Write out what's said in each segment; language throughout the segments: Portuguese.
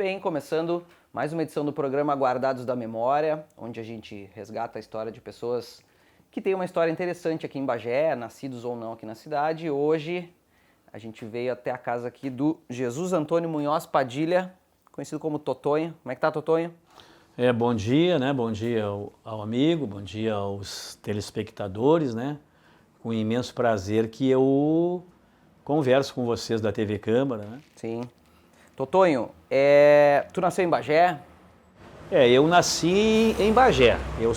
bem, começando mais uma edição do programa Guardados da Memória, onde a gente resgata a história de pessoas que têm uma história interessante aqui em Bagé, nascidos ou não aqui na cidade. Hoje a gente veio até a casa aqui do Jesus Antônio Munhoz Padilha, conhecido como Totonho. Como é que tá, Totonho? Bom dia, né? Bom dia ao amigo, bom dia aos telespectadores, né? Com imenso prazer que eu converso com vocês da TV Câmara, né? Sim. Totonho, tu nasceu em Bagé? Eu nasci em Bagé. Eu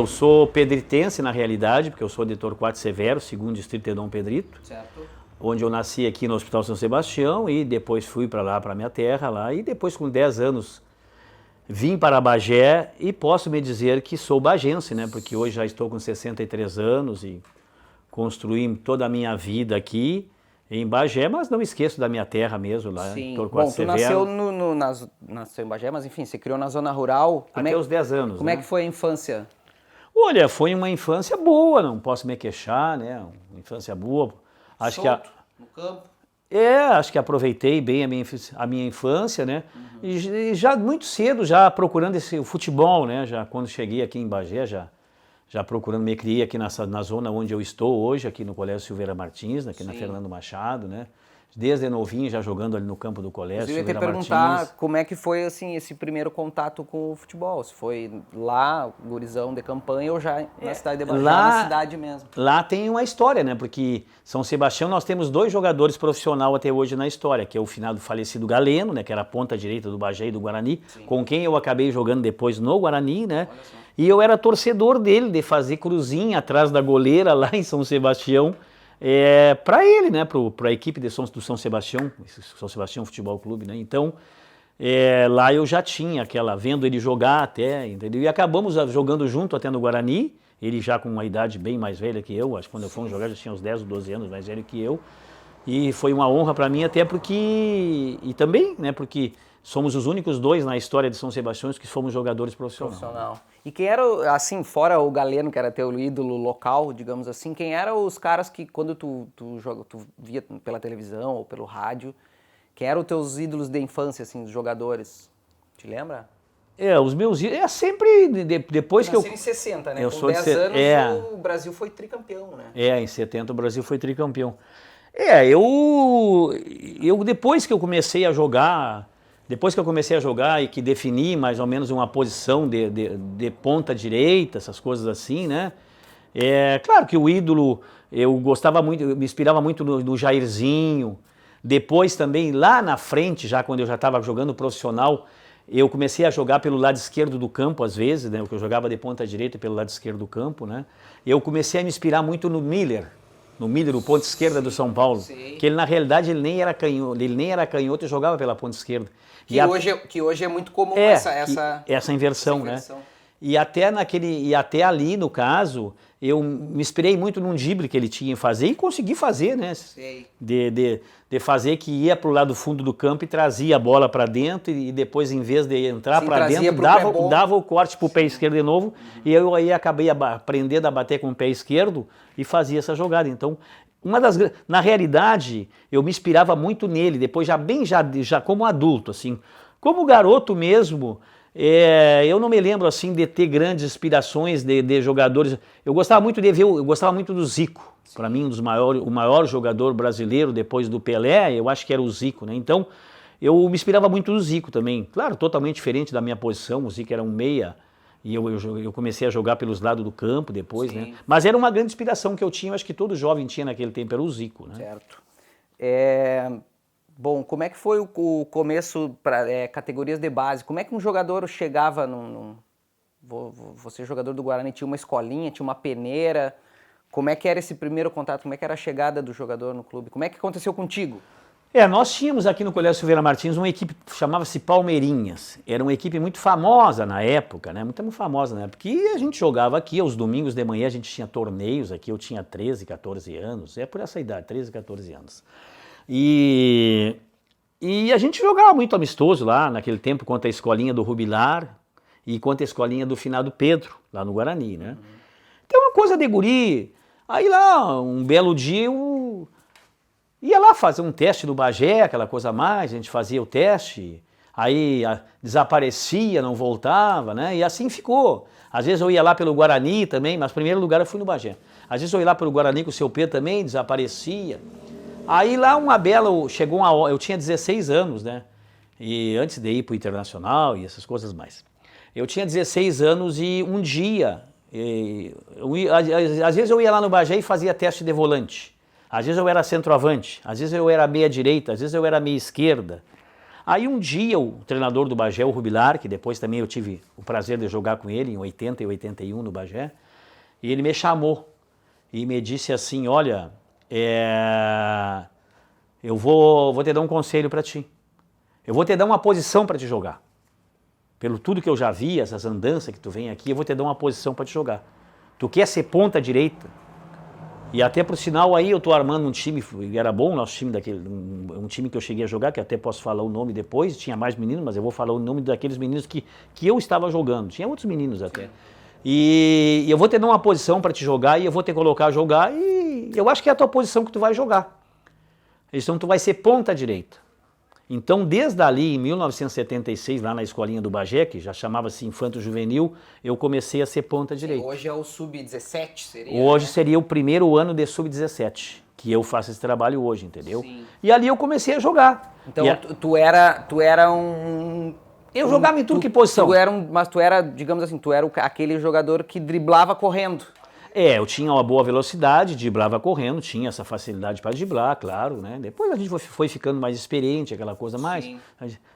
sou pedritense na realidade, porque eu sou de Torquato Severo, segundo distrito de Dom Pedrito. Certo. Onde eu nasci aqui no Hospital São Sebastião e depois fui para lá, para minha terra lá, e depois com 10 anos vim para Bagé e posso me dizer que sou bagense, né? Porque hoje já estou com 63 anos e construí toda a minha vida aqui em Bagé, mas não esqueço da minha terra mesmo, lá Sim. em Torquato Bom, tu Severo. nasceu em Bagé, mas enfim, você criou na zona rural. Até os 10 anos, Como é que foi a infância? Olha, foi uma infância boa, não posso me queixar, né? Uma infância boa. Acho no campo? acho que aproveitei bem a minha infância, né? E já muito cedo, já procurando o futebol, né? Já quando cheguei aqui em Bagé, já procurando, me criei aqui na zona onde eu estou hoje, aqui no Colégio Silveira Martins, aqui na Fernando Machado, né? Desde novinho já jogando ali no campo do Colégio Silveira Martins. Eu ia te perguntar como é que foi assim, esse primeiro contato com o futebol, se foi lá, gurizão de campanha, ou já na cidade de Bagé, na cidade mesmo. Lá tem uma história, né? Porque São Sebastião nós temos 2 jogadores profissionais até hoje na história, que é o finado falecido Galeno, né? Que era a ponta direita do Bagé e do Guarani, com quem eu acabei jogando depois no Guarani, né? E eu era torcedor dele, de fazer cruzinha atrás da goleira lá em São Sebastião, para ele, né? Para a equipe do São Sebastião, São Sebastião Futebol Clube, né? Então, lá eu já tinha vendo ele jogar até, entendeu? E acabamos jogando junto até no Guarani, ele já com uma idade bem mais velha que eu, acho que quando eu fui jogar já tinha uns 10 ou 12 anos mais velho que eu. E foi uma honra para mim até porque, e também, né, porque somos os únicos 2 na história de São Sebastião que fomos jogadores profissionais. E quem era, assim, fora o Galeno, que era teu ídolo local, digamos assim, quem eram os caras que quando tu via pela televisão ou pelo rádio, quem eram os teus ídolos de infância, assim, os jogadores? Te lembra? Os meus ídolos, sempre depois que eu... Nasceu em 60, né? Eu Com sou 10 de anos o Brasil foi tricampeão, né? Em 70 o Brasil foi tricampeão. Eu depois que eu comecei a jogar, e que defini mais ou menos uma posição de ponta direita, essas coisas assim, né? Claro que o ídolo, eu gostava muito, eu me inspirava muito no Jairzinho. Depois também, lá na frente, já quando eu já estava jogando profissional, eu comecei a jogar pelo lado esquerdo do campo, às vezes, né? Porque eu jogava de ponta direita pelo lado esquerdo do campo, né? Eu comecei a me inspirar muito no Miller, o ponta esquerda do São Paulo. Sim. Que ele, na realidade, ele nem era canhoto e jogava pela ponta esquerda. Que hoje é muito comum essa inversão, né? E até ali, no caso, eu me inspirei muito num drible que ele tinha em fazer e consegui fazer, né? Sei. De fazer que ia pro lado do fundo do campo e trazia a bola para dentro e depois, em vez de entrar para dentro, dava o corte pro pé esquerdo de novo. E eu aí acabei aprendendo a bater com o pé esquerdo e fazia essa jogada. Então, na realidade, eu me inspirava muito nele, depois já como adulto, assim. Como garoto mesmo, eu não me lembro assim de ter grandes inspirações de jogadores. Eu gostava muito do Zico. Para mim, o maior jogador brasileiro depois do Pelé, eu acho que era o Zico, né? Então, eu me inspirava muito no Zico também. Claro, totalmente diferente da minha posição, o Zico era um meia, e eu comecei a jogar pelos lados do campo depois, né? Mas era uma grande inspiração que eu tinha, eu acho que todo jovem tinha naquele tempo, era o Zico, né? Certo. Bom, como é que foi o começo para categorias de base? Como é que um jogador chegava você, jogador do Guarani, tinha uma escolinha, tinha uma peneira? Como é que era esse primeiro contato? Como é que era a chegada do jogador no clube? Como é que aconteceu contigo? Nós tínhamos aqui no Colégio Silveira Martins uma equipe que chamava-se Palmeirinhas. Era uma equipe muito famosa na época, né? Muito famosa na época. E a gente jogava aqui, aos domingos de manhã a gente tinha torneios aqui, eu tinha 13, 14 anos, por essa idade, 13, 14 anos. E a gente jogava muito amistoso lá, naquele tempo, contra a escolinha do Rubilar e contra a escolinha do finado Pedro, lá no Guarani, né? Então, uma coisa de guri. Aí lá, um belo dia, eu ia lá fazer um teste do Bagé, aquela coisa a mais, a gente fazia o teste. aí desaparecia, não voltava, né? E assim ficou. Às vezes eu ia lá pelo Guarani também, mas primeiro lugar eu fui no Bagé. Às vezes eu ia lá pelo Guarani com o seu Pedro também, desaparecia. Aí lá uma bela, chegou uma hora, eu tinha 16 anos, né? E antes de ir para o Internacional e essas coisas mais. Eu tinha 16 anos e um dia, às vezes eu ia lá no Bagé e fazia teste de volante. Às vezes eu era centroavante, às vezes eu era meia direita, às vezes eu era meia esquerda. Aí um dia o treinador do Bagé, o Rubilar, que depois também eu tive o prazer de jogar com ele em 80 e 81 no Bagé, e ele me chamou e me disse assim, olha, eu vou te dar um conselho para ti. Eu vou te dar uma posição para te jogar. Pelo tudo que eu já vi, essas andanças que tu vem aqui, eu vou te dar uma posição para te jogar. Tu quer ser ponta direita? E até por sinal aí eu tô armando um time, era bom o nosso time daquele, um time que eu cheguei a jogar, que até posso falar o nome depois, tinha mais meninos, mas eu vou falar o nome daqueles meninos que eu estava jogando, tinha outros meninos até. E eu vou te dar uma posição para te jogar e eu vou te colocar a jogar e eu acho que é a tua posição que tu vai jogar. Então tu vai ser ponta direita. Então, desde ali, em 1976, lá na escolinha do Bagé, que já chamava-se Infanto Juvenil, eu comecei a ser ponta direita. Hoje é o Sub-17, seria? Hoje seria o primeiro ano de Sub-17, que eu faço esse trabalho hoje, entendeu? Sim. E ali eu comecei a jogar. Então, tu era um... Eu jogava em tudo que posição. Mas tu era, digamos assim, tu era aquele jogador que driblava correndo. Eu tinha uma boa velocidade, driblava correndo, tinha essa facilidade para driblar, claro, né? Depois a gente foi ficando mais experiente, aquela coisa mais. Sim.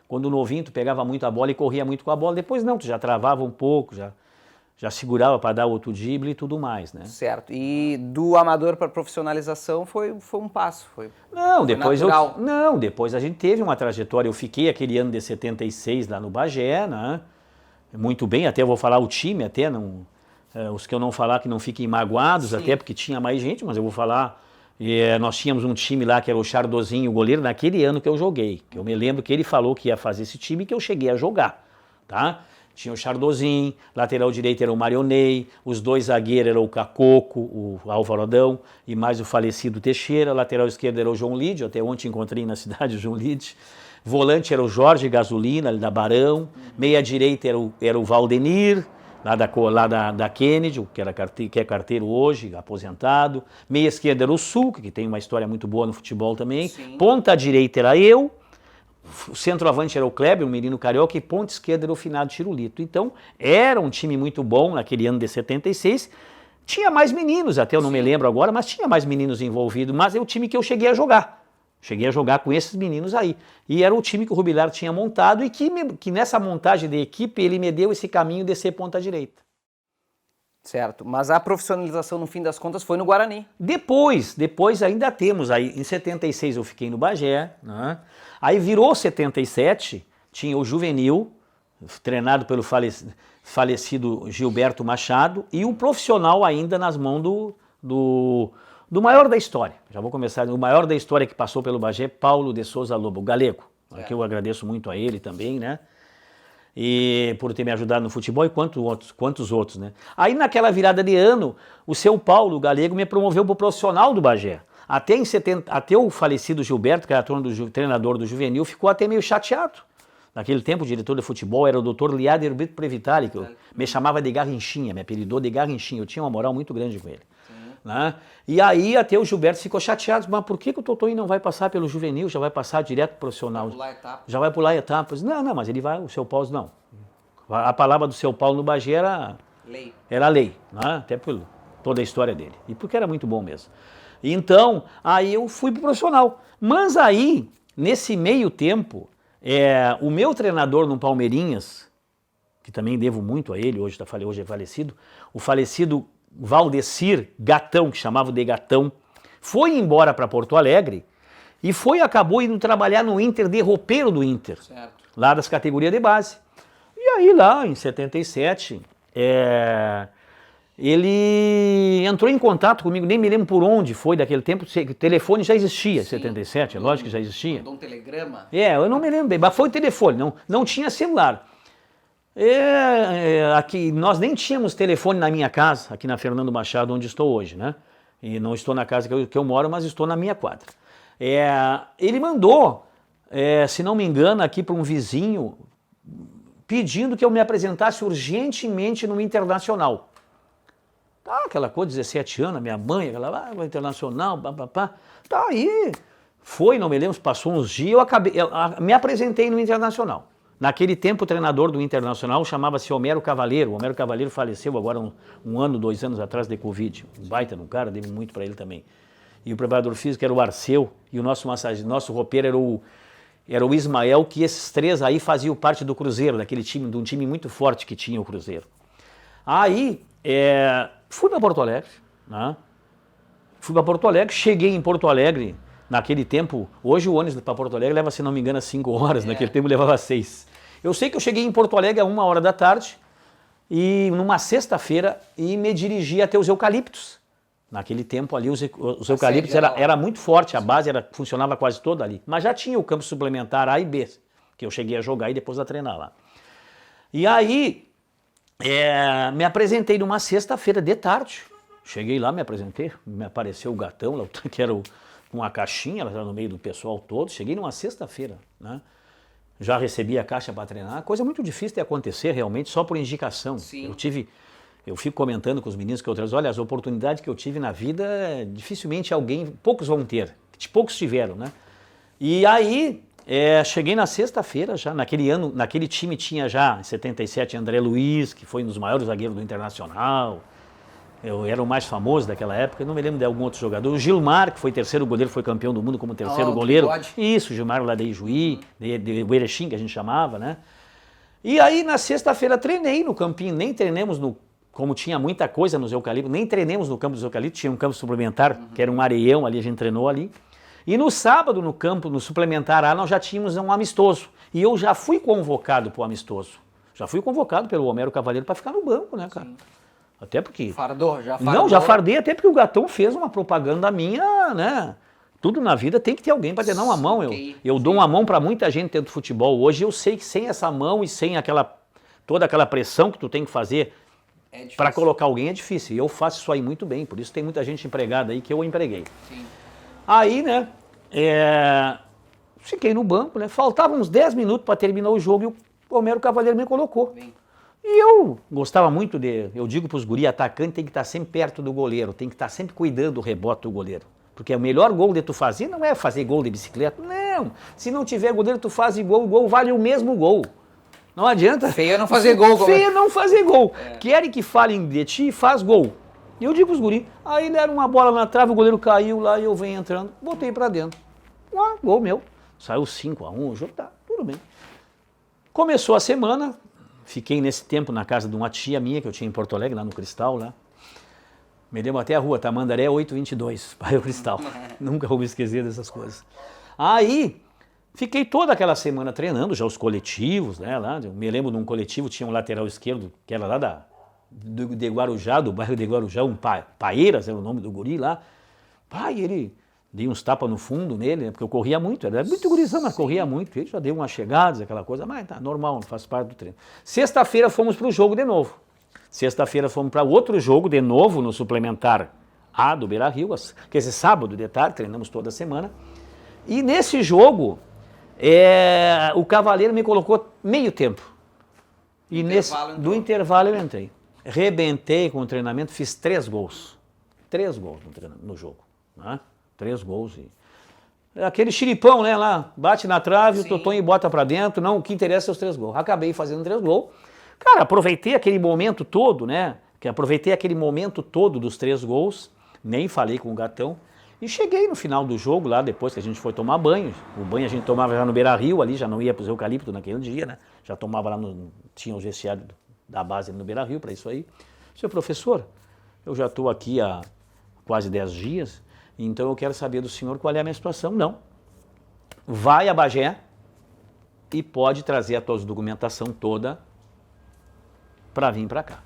Quando novinho, tu pegava muito a bola e corria muito com a bola. Depois não, tu já travava um pouco, já segurava para dar outro drible e tudo mais, né? Certo. E do amador para profissionalização foi um passo, depois a gente teve uma trajetória. Eu fiquei aquele ano de 76 lá no Bagé, né? Muito bem, até eu vou falar o time, até não... os que eu não falar que não fiquem magoados, sim, até porque tinha mais gente, mas eu vou falar, nós tínhamos um time lá que era o Chardozinho, o goleiro, naquele ano que eu joguei, que eu me lembro que ele falou que ia fazer esse time e que eu cheguei a jogar, tá? Tinha o Chardozinho, lateral direito era o Marionei, os dois zagueiros eram o Cacoco, o Álvaro Adão e mais o falecido Teixeira, lateral esquerdo era o João Lídio, até ontem encontrei na cidade o João Lídio, volante era o Jorge Gasolina, ali da Barão, meia direita era o Valdenir, lá da Kennedy, que é carteiro hoje, aposentado. Meia esquerda era o Sulca, que tem uma história muito boa no futebol também. Sim. Ponta direita era eu. O centroavante era o Kleber, um menino carioca. E ponta esquerda era o finado Tirulito. Então, era um time muito bom naquele ano de 76. Tinha mais meninos, até eu não me lembro agora, mas tinha mais meninos envolvidos. Mas é o time que eu cheguei a jogar. Cheguei a jogar com esses meninos aí. E era o time que o Rubilar tinha montado e que nessa montagem de equipe ele me deu esse caminho de ser ponta direita. Certo, mas a profissionalização no fim das contas foi no Guarani. Depois ainda temos, aí em 76 eu fiquei no Bagé, né? Aí virou 77, tinha o Juvenil, treinado pelo falecido Gilberto Machado, e um profissional ainda nas mãos do maior da história. Já vou começar. O maior da história que passou pelo Bagé, Paulo de Souza Lobo, o galego. Aqui eu agradeço muito a ele também, né? E por ter me ajudado no futebol e quantos outros, né? Aí naquela virada de ano, o seu Paulo, o galego, me promoveu para o profissional do Bagé. Até o falecido Gilberto, que era treinador do Juvenil, ficou até meio chateado. Naquele tempo, o diretor de futebol era o Dr. Liader Brito Previtali, que me chamava de Garrinchinha, me apelidou de Garrinchinha. Eu tinha uma moral muito grande com ele. Né? E aí até o Gilberto ficou chateado, mas por que o Totonho não vai passar pelo juvenil, já vai passar direto pro profissional? Já vai pular etapas. Não, mas ele vai, o seu Paulo não. A palavra do seu Paulo no Bagé era lei, né? Até por toda a história dele. E porque era muito bom mesmo. Então, aí eu fui pro profissional. Mas aí, nesse meio tempo, o meu treinador no Palmeirinhas, que também devo muito a ele, hoje é falecido, o falecido Valdecir Gatão, que chamava de Gatão, foi embora para Porto Alegre e acabou indo trabalhar no Inter de roupeiro do Inter, certo, lá das categorias de base. E aí lá em 77, ele entrou em contato comigo, nem me lembro por onde foi daquele tempo, o telefone já existia, em 77, é lógico que já existia. Mandou um telegrama? Eu não me lembro bem, mas foi o telefone, não tinha celular. Aqui, nós nem tínhamos telefone na minha casa, aqui na Fernando Machado, onde estou hoje, né? E não estou na casa que eu moro, mas estou na minha quadra. Ele mandou se não me engano, aqui para um vizinho, pedindo que eu me apresentasse urgentemente no Internacional. Tá, aquela coisa, 17 anos, minha mãe, aquela, Internacional, papapá. Tá aí, não me lembro, passou uns dias, eu me apresentei no Internacional. Naquele tempo, o treinador do Internacional chamava-se Homero Cavaleiro. O Homero Cavaleiro faleceu agora um ano, 2 anos atrás de Covid. Um baita no cara, devo muito para ele também. E o preparador físico era o Arceu, e o nosso roupeiro era o Ismael, que esses 3 aí faziam parte do Cruzeiro, daquele time, de um time muito forte que tinha o Cruzeiro. Aí, fui para Porto Alegre, né? Cheguei em Porto Alegre, naquele tempo, hoje o ônibus para Porto Alegre leva, se não me engano, 5 horas, naquele tempo levava 6. Eu sei que eu cheguei em Porto Alegre a 1h da tarde, e numa sexta-feira, e me dirigi até os Eucaliptos. Naquele tempo ali, os Eucaliptos era muito forte, a base funcionava quase toda ali. Mas já tinha o campo suplementar A e B, que eu cheguei a jogar e depois a treinar lá. E aí, me apresentei numa sexta-feira de tarde. Cheguei lá, me apresentei, me apareceu o gatão, lá, que era com a caixinha, ela estava no meio do pessoal todo. Cheguei numa sexta-feira, né? Já recebi a caixa para treinar. Coisa muito difícil de acontecer realmente, só por indicação. Sim. Eu fico comentando com os meninos que eu trago, olha, as oportunidades que eu tive na vida, dificilmente poucos vão ter, poucos tiveram, né? E aí, cheguei na sexta-feira já, naquele time tinha já, em 77, André Luiz, que foi um dos maiores zagueiros do Internacional, eu era o mais famoso daquela época, eu não me lembro de algum outro jogador, o Gilmar, que foi terceiro goleiro, foi campeão do mundo como terceiro goleiro. Isso, o Gilmar lá de Ijuí, de Erechim, que a gente chamava, né? E aí, na sexta-feira, treinei no campinho, nem treinamos como tinha muita coisa nos Eucaliptos, nem treinamos no campo dos Eucaliptos, tinha um campo suplementar, que era um areião ali, a gente treinou ali. E no sábado, no campo, no suplementar A, nós já tínhamos um amistoso. E eu já fui convocado para o amistoso. Já fui convocado pelo Homero Cavaleiro para ficar no banco, né, cara? Sim. Até porque... Já fardou? Não, já fardei, até porque o Gatão fez uma propaganda minha, né? Tudo na vida tem que ter alguém para dar uma mão. Eu dou uma mão para muita gente dentro do futebol. Hoje eu sei que sem essa mão e sem toda aquela pressão que tu tem que fazer para colocar alguém é difícil. E eu faço isso aí muito bem, por isso tem muita gente empregada aí que eu empreguei. Sim. Aí, né, fiquei no banco, né? Faltavam uns 10 minutos para terminar o jogo e o Homero Cavaleiro me colocou. Bem. E eu gostava muito eu digo para os guri, atacante tem que estar sempre perto do goleiro, tem que estar sempre cuidando do rebote do goleiro. Porque o melhor gol de tu fazer não é fazer gol de bicicleta, não. Se não tiver goleiro, tu faz gol, o gol vale o mesmo gol. Não adianta. Feio não fazer gol. Feio não fazer gol. Querem que falem de ti, faz gol. E eu digo pros guri, aí deram uma bola na trave, o goleiro caiu lá e eu venho entrando, botei pra dentro. Gol meu. Saiu 5-1, o jogo tá, tudo bem. Começou a semana, fiquei nesse tempo na casa de uma tia minha, que eu tinha em Porto Alegre, lá no Cristal, lá. Me deu até a rua, Tamandaré 822, Bairro Cristal. Nunca vou me esquecer dessas coisas. Aí... Fiquei toda aquela semana treinando já os coletivos, né? Lá, eu me lembro de um coletivo, tinha um lateral esquerdo, que era lá de Guarujá, do bairro de Guarujá, um Paeiras, era o nome do guri lá. Pai, ele dei uns tapas no fundo nele, né? Porque eu corria muito, era muito gurizão, mas corria muito. Ele já deu umas chegadas, aquela coisa, mas tá normal, não faz parte do treino. Sexta-feira fomos para o jogo de novo. Sexta-feira fomos para outro jogo de novo no suplementar A do Beira-Rio, que esse sábado de tarde, treinamos toda semana. E nesse jogo... o Cavaleiro me colocou meio tempo. E do intervalo eu entrei. Rebentei com o treinamento, fiz 3 gols. 3 gols no jogo. Né? 3 gols. Aquele xiripão, né? Lá, bate na trave, sim, o Totonho bota pra dentro. Não, o que interessa é os 3 gols. Acabei fazendo 3 gols. Cara, aproveitei aquele momento todo, né? Aproveitei aquele momento todo dos 3 gols. Nem falei com o Gatão. E cheguei no final do jogo, lá depois que a gente foi tomar banho. O banho a gente tomava já no Beira-Rio, ali já não ia para os Eucaliptos naquele dia, né? Já tomava lá, tinha o vestiário da base no Beira-Rio para isso aí. Seu professor, eu já estou aqui há quase 10 dias, então eu quero saber do senhor qual é a minha situação. Não. Vai a Bagé e pode trazer a tua documentação toda para vir para cá.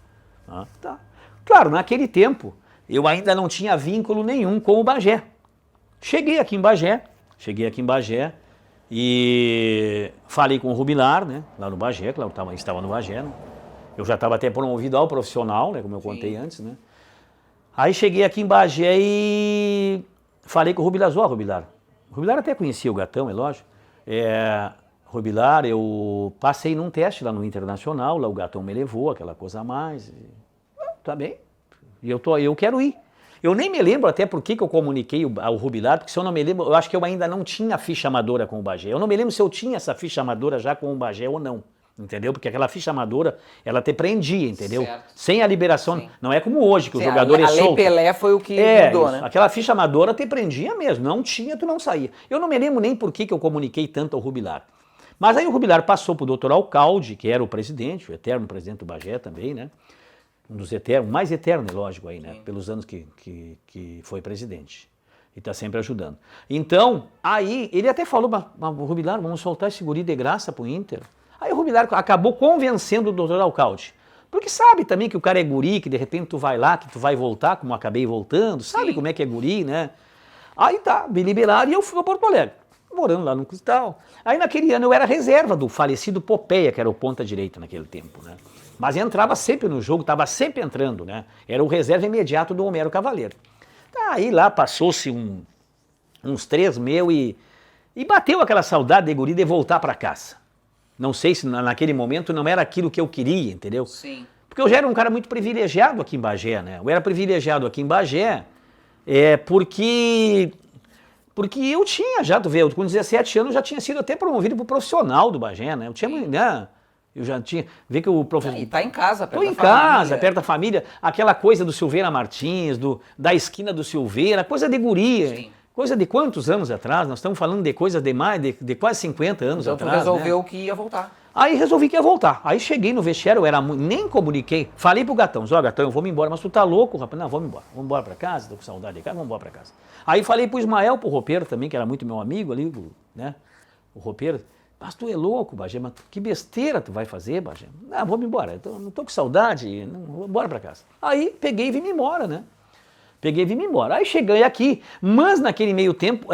Tá. Claro, naquele tempo... eu ainda não tinha vínculo nenhum com o Bagé. Cheguei aqui em Bagé e falei com o Rubilar, né, lá no Bagé, claro, estava no Bagé, né? Eu já estava até promovido ao profissional, né, como eu contei antes, né. Aí cheguei aqui em Bagé e falei com o Rubilar, Rubilar. O Rubilar até conhecia o Gatão, é lógico. Rubilar, eu passei num teste lá no Internacional, lá o Gatão me levou, aquela coisa a mais. Tá bem, e eu quero ir. Eu nem me lembro até por que eu comuniquei ao Rubilar, porque se eu não me lembro, eu acho que eu ainda não tinha ficha amadora com o Bagé. Eu não me lembro se eu tinha essa ficha amadora já com o Bagé ou não, entendeu? Porque aquela ficha amadora, ela te prendia, entendeu? Certo. Sem a liberação, sim. Não é como hoje, que o jogador é solto. A Lei Pelé foi o que mudou, isso. Né? Aquela ficha amadora te prendia mesmo, não tinha, tu não saía. Eu não me lembro nem por que eu comuniquei tanto ao Rubilar. Mas aí o Rubilar passou pro doutor Alcalde, que era o presidente, o eterno presidente do Bagé também, né? Um dos eternos, mais eterno, lógico, aí, né? Sim. Pelos anos que foi presidente. E está sempre ajudando. Então, aí, ele até falou, Rubilar, vamos soltar esse guri de graça pro Inter. Aí o Rubilar acabou convencendo o doutor Alcalde. Porque sabe também que o cara é guri, que de repente tu vai lá, que tu vai voltar, como eu acabei voltando, sabe Sim. como é que é guri, né? Aí tá, me liberaram e eu fui a Porto Alegre, morando lá no Cristal. Aí naquele ano eu era reserva do falecido Popeia, que era o ponta direita naquele tempo, né? Mas entrava sempre no jogo, estava sempre entrando, né? Era o reserva imediato do Homero Cavaleiro. Aí lá passou-se uns 3 meses e bateu aquela saudade de guri de voltar para casa. Não sei se naquele momento não era aquilo que eu queria, entendeu? Sim. Porque eu já era um cara muito privilegiado aqui em Bagé, né? Eu era privilegiado aqui em Bagé porque eu tinha já, tu vê, com 17 anos já tinha sido até promovido para o profissional do Bagé, né? Eu tinha... Né? Eu já tinha... Vê que o professor... E tá em casa, perto da família. Tô em casa, perto da família. Aquela coisa do Silveira Martins, da esquina do Silveira, coisa de guria. Sim. Coisa de quantos anos atrás? Nós estamos falando de coisa de mais de quase 50 anos então, atrás. Então tu resolveu, né? Que ia voltar. Aí resolvi que ia voltar. Aí cheguei no vestiário, nem comuniquei. Falei pro Gatão, Gatão, eu vou me embora. Mas tu tá louco, rapaz? Não, vamos embora. Vamos embora pra casa, tô com saudade de casa, vamos embora pra casa. Aí falei pro Ismael, pro roupeiro também, que era muito meu amigo ali, né? O roupeiro. Mas tu é louco, Bagé, mas que besteira tu vai fazer, Bagé? Ah, vamos embora, eu não tô com saudade, vou embora pra casa. Aí peguei e vim embora, né? Peguei e vim embora. Aí cheguei aqui, mas naquele meio tempo,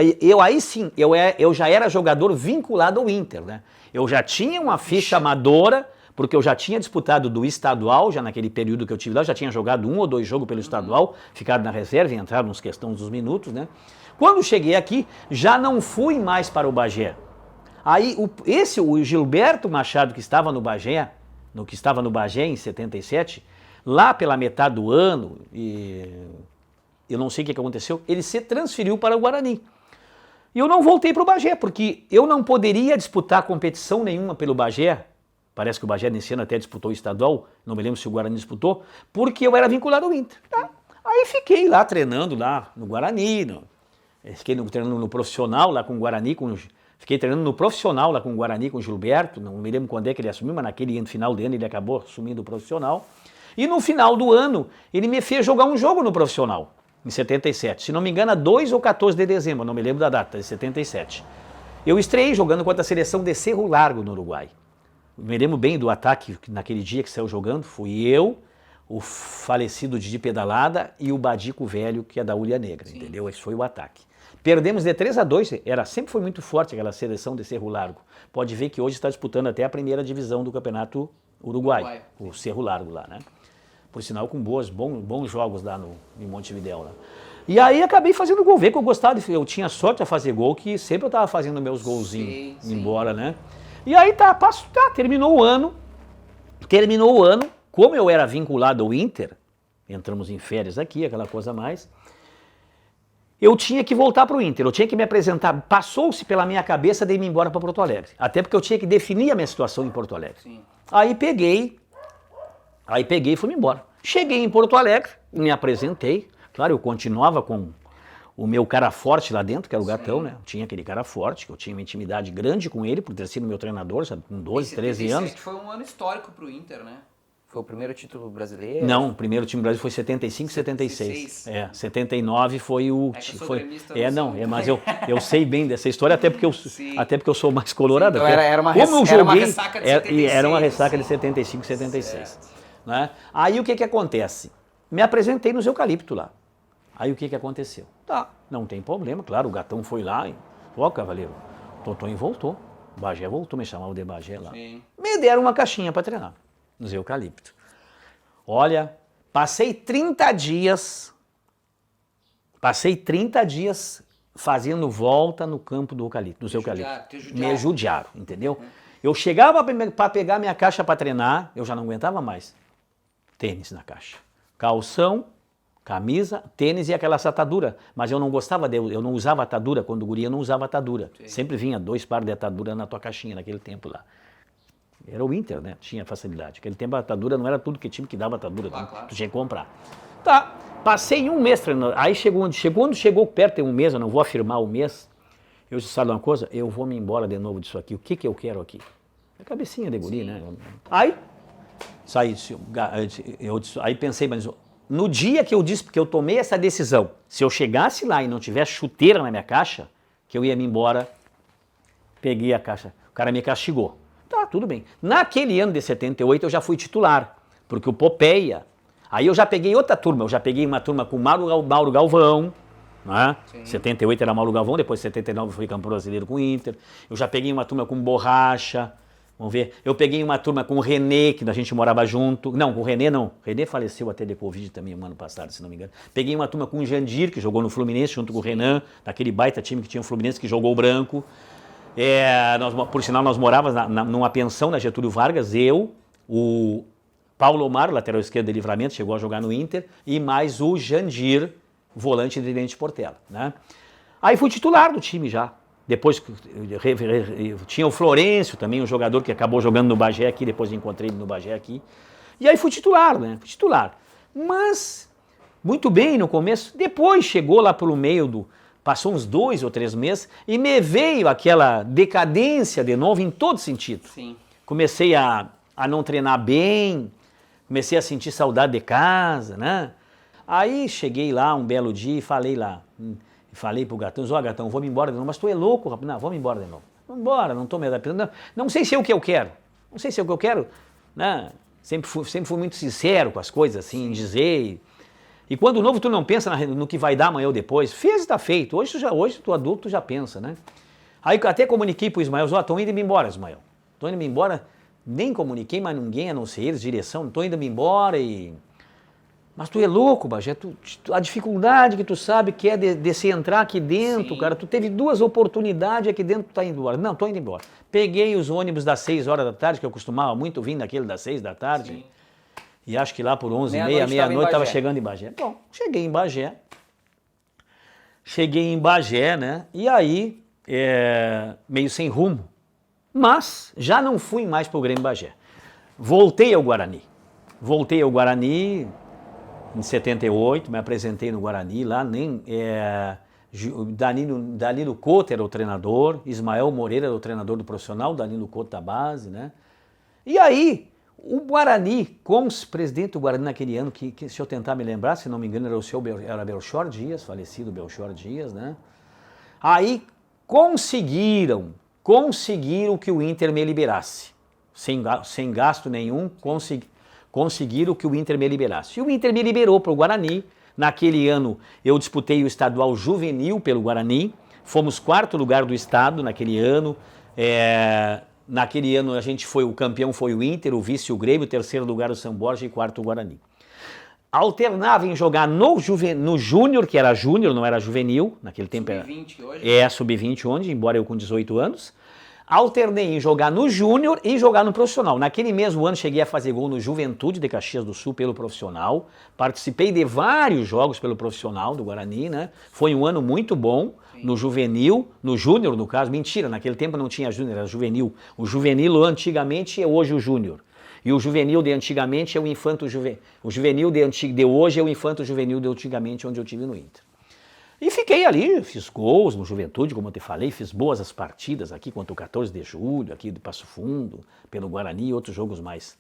eu já era jogador vinculado ao Inter, né? Eu já tinha uma ficha amadora, porque eu já tinha disputado do estadual, já naquele período que eu tive lá, já tinha jogado 1 ou 2 jogos pelo estadual, ficado na reserva e entrado nos questões dos minutos, né? Quando cheguei aqui, já não fui mais para o Bagé. Aí o Gilberto Machado, que estava no Bagé em 77, lá pela metade do ano, e eu não sei o que aconteceu, ele se transferiu para o Guarani. E eu não voltei para o Bagé, porque eu não poderia disputar competição nenhuma pelo Bagé. Parece que o Bagé nesse ano até disputou o estadual, não me lembro se o Guarani disputou, porque eu era vinculado ao Inter. Tá? Aí fiquei lá treinando lá no Guarani, fiquei treinando no profissional lá com o Guarani, fiquei treinando no profissional lá com o Guarani, com o Gilberto, não me lembro quando é que ele assumiu, mas naquele final de ano ele acabou assumindo o profissional. E no final do ano ele me fez jogar um jogo no profissional, em 77. Se não me engano, 2 ou 14 de dezembro, não me lembro da data, de 77. Eu estreiei jogando contra a seleção de Cerro Largo, no Uruguai. Me lembro bem do ataque naquele dia que saiu jogando, fui eu, o falecido Didi Pedalada e o Badico Velho, que é da Ulha Negra, Sim. entendeu? Esse foi o ataque. Perdemos de 3-2, sempre foi muito forte aquela seleção de Cerro Largo. Pode ver que hoje está disputando até a primeira divisão do Campeonato Uruguai, o Cerro Largo lá, né? Por sinal, com bons jogos lá em Montevidéu. Lá. E aí acabei fazendo gol, vê que eu gostava, eu tinha sorte a fazer gol, que sempre eu estava fazendo meus golzinhos embora, né? E aí terminou o ano, como eu era vinculado ao Inter, entramos em férias aqui, aquela coisa a mais, eu tinha que voltar para o Inter, eu tinha que me apresentar, passou-se pela minha cabeça de ir embora para Porto Alegre, até porque eu tinha que definir a minha situação em Porto Alegre. Sim. Aí peguei e fui embora. Cheguei em Porto Alegre, me apresentei, claro, eu continuava com o meu cara forte lá dentro, que era o Gatão, né? Tinha aquele cara forte, que eu tinha uma intimidade grande com ele, por ter sido meu treinador, sabe, com 12, 13 anos. Foi um ano histórico pro Inter, né? Foi o primeiro título brasileiro? Não, o primeiro time brasileiro foi 75, 76. 79 foi o... mas eu sei bem dessa história, até porque eu sou mais colorado. Sim, então era uma ressaca de 76. Era uma ressaca de 75, 76. Né? Aí o que acontece? Me apresentei nos Eucalipto lá. Aí o que aconteceu? Tá, não tem problema, claro, o Gatão foi lá e... Ó, Cavaleiro, Totonho voltou, Bagé voltou, me chamavam de Bagé lá. Sim. Me deram uma caixinha para treinar, nos Eucalipto. Olha, passei 30 dias fazendo volta no campo do eucalipto, dos eucaliptos. Me judiaram, entendeu? Eu chegava para pegar minha caixa para treinar, eu já não aguentava mais. Tênis na caixa. Calção, camisa, tênis e aquela atadura. Mas eu não gostava, eu não usava atadura, quando guria eu não usava atadura. Sim. Sempre vinha 2 pares de atadura na tua caixinha naquele tempo lá. Era o Inter, né? Tinha facilidade. Aquele tempo a atadura não era tudo que time que dava atadura, claro. Tu tinha que comprar. Tá, passei um mês treinando. Aí quando chegou perto de um mês, eu não vou afirmar o mês, eu disse, sabe uma coisa? Eu vou me embora de novo disso aqui. O que eu quero aqui? A cabecinha de guri, né? Aí, saí, aí pensei, mas no dia que eu disse, porque eu tomei essa decisão, se eu chegasse lá e não tivesse chuteira na minha caixa, que eu ia me embora, peguei a caixa. O cara me castigou. Tá, tudo bem. Naquele ano de 78 eu já fui titular, porque o Popeia, aí eu já peguei outra turma, eu já peguei uma turma com Mauro Galvão, né? 78 era Mauro Galvão, depois 79 fui campeão brasileiro com o Inter, eu já peguei uma turma com Borracha, vamos ver, eu peguei uma turma com o René, que a gente morava junto, não, com o René não, o René faleceu até de Covid também um ano passado, se não me engano. Peguei uma turma com o Jandir, que jogou no Fluminense junto com o Renan, naquele baita time que tinha o Fluminense, que jogou o branco. Por sinal, nós morávamos numa pensão na Getúlio Vargas, eu, o Paulo Omar, lateral esquerdo de Livramento, chegou a jogar no Inter, e mais o Jandir, volante de Tenente Portela, né? Aí fui titular do time já. Depois tinha o Florencio também, um jogador que acabou jogando no Bagé aqui, depois encontrei ele no Bagé aqui. E aí fui titular, né? Fui titular. Mas, muito bem no começo, depois chegou lá pelo meio passou uns 2 ou 3 meses e me veio aquela decadência de novo em todo sentido. Sim. Comecei a não treinar bem, comecei a sentir saudade de casa, né? Aí cheguei lá um belo dia e falei pro Gatão, ó Gatão, vou me embora de novo, mas tu é louco, rapaz? Não, vamos embora de novo. Vamos embora, não estou me adaptando, não sei se é o que eu quero, não sei se é o que eu quero, né? Sempre fui muito sincero com as coisas, assim, em dizer. E quando novo tu não pensa no que vai dar amanhã ou depois, fez e está feito. Hoje tu adulto, tu já pensa, né? Aí até comuniquei pro Ismael, ó, tô indo me embora, Ismael. Tô indo me embora, nem comuniquei mais ninguém, a não ser eles, direção, tô indo me embora e... Mas tu é louco, Bagé, a dificuldade que tu sabe que é de se entrar aqui dentro, sim, cara, tu teve 2 oportunidades aqui dentro, tu tá indo embora. Não, tô indo embora. Peguei os ônibus das 6 horas da tarde, que eu costumava muito vir naquele das 6 da tarde, sim, e acho que lá por 11h30, meia-noite, estava chegando em Bagé. Bom, cheguei em Bagé, né, e aí, meio sem rumo, mas já não fui mais pro Grêmio Bagé. Voltei ao Guarani em 78, me apresentei no Guarani, lá Danilo Couto era o treinador, Ismael Moreira era o treinador do profissional, Danilo Couto da base, né? E aí, o Guarani, com o presidente do Guarani naquele ano, que se eu tentar me lembrar, se não me engano, era Belchor Dias, falecido Belchor Dias, né? Aí conseguiram que o Inter me liberasse, sem gasto nenhum, conseguiram que o Inter me liberasse. E o Inter me liberou para o Guarani. Naquele ano eu disputei o estadual juvenil pelo Guarani, fomos 4º lugar do estado naquele ano. Naquele ano o campeão foi o Inter, o vice o Grêmio, 3º lugar o São Borja e 4º o Guarani. Alternava em jogar no Júnior, que era Júnior, não era juvenil, naquele tempo era... Sub-20 hoje? Sub-20 hoje, embora eu com 18 anos. Alternei em jogar no Júnior e jogar no profissional. Naquele mesmo ano cheguei a fazer gol no Juventude de Caxias do Sul pelo profissional. Participei de vários jogos pelo profissional do Guarani, né? Foi um ano muito bom. Sim. No juvenil, no júnior no caso. Mentira, naquele tempo não tinha júnior, era juvenil. O juvenil antigamente é hoje o júnior. E o juvenil de antigamente é o infanto juvenil. O juvenil de hoje é o infanto juvenil de antigamente, onde eu tive no Inter. E fiquei ali, fiz gols no Juventude, como eu te falei, fiz boas as partidas aqui contra o 14 de julho, aqui do Passo Fundo, pelo Guarani e outros jogos mais.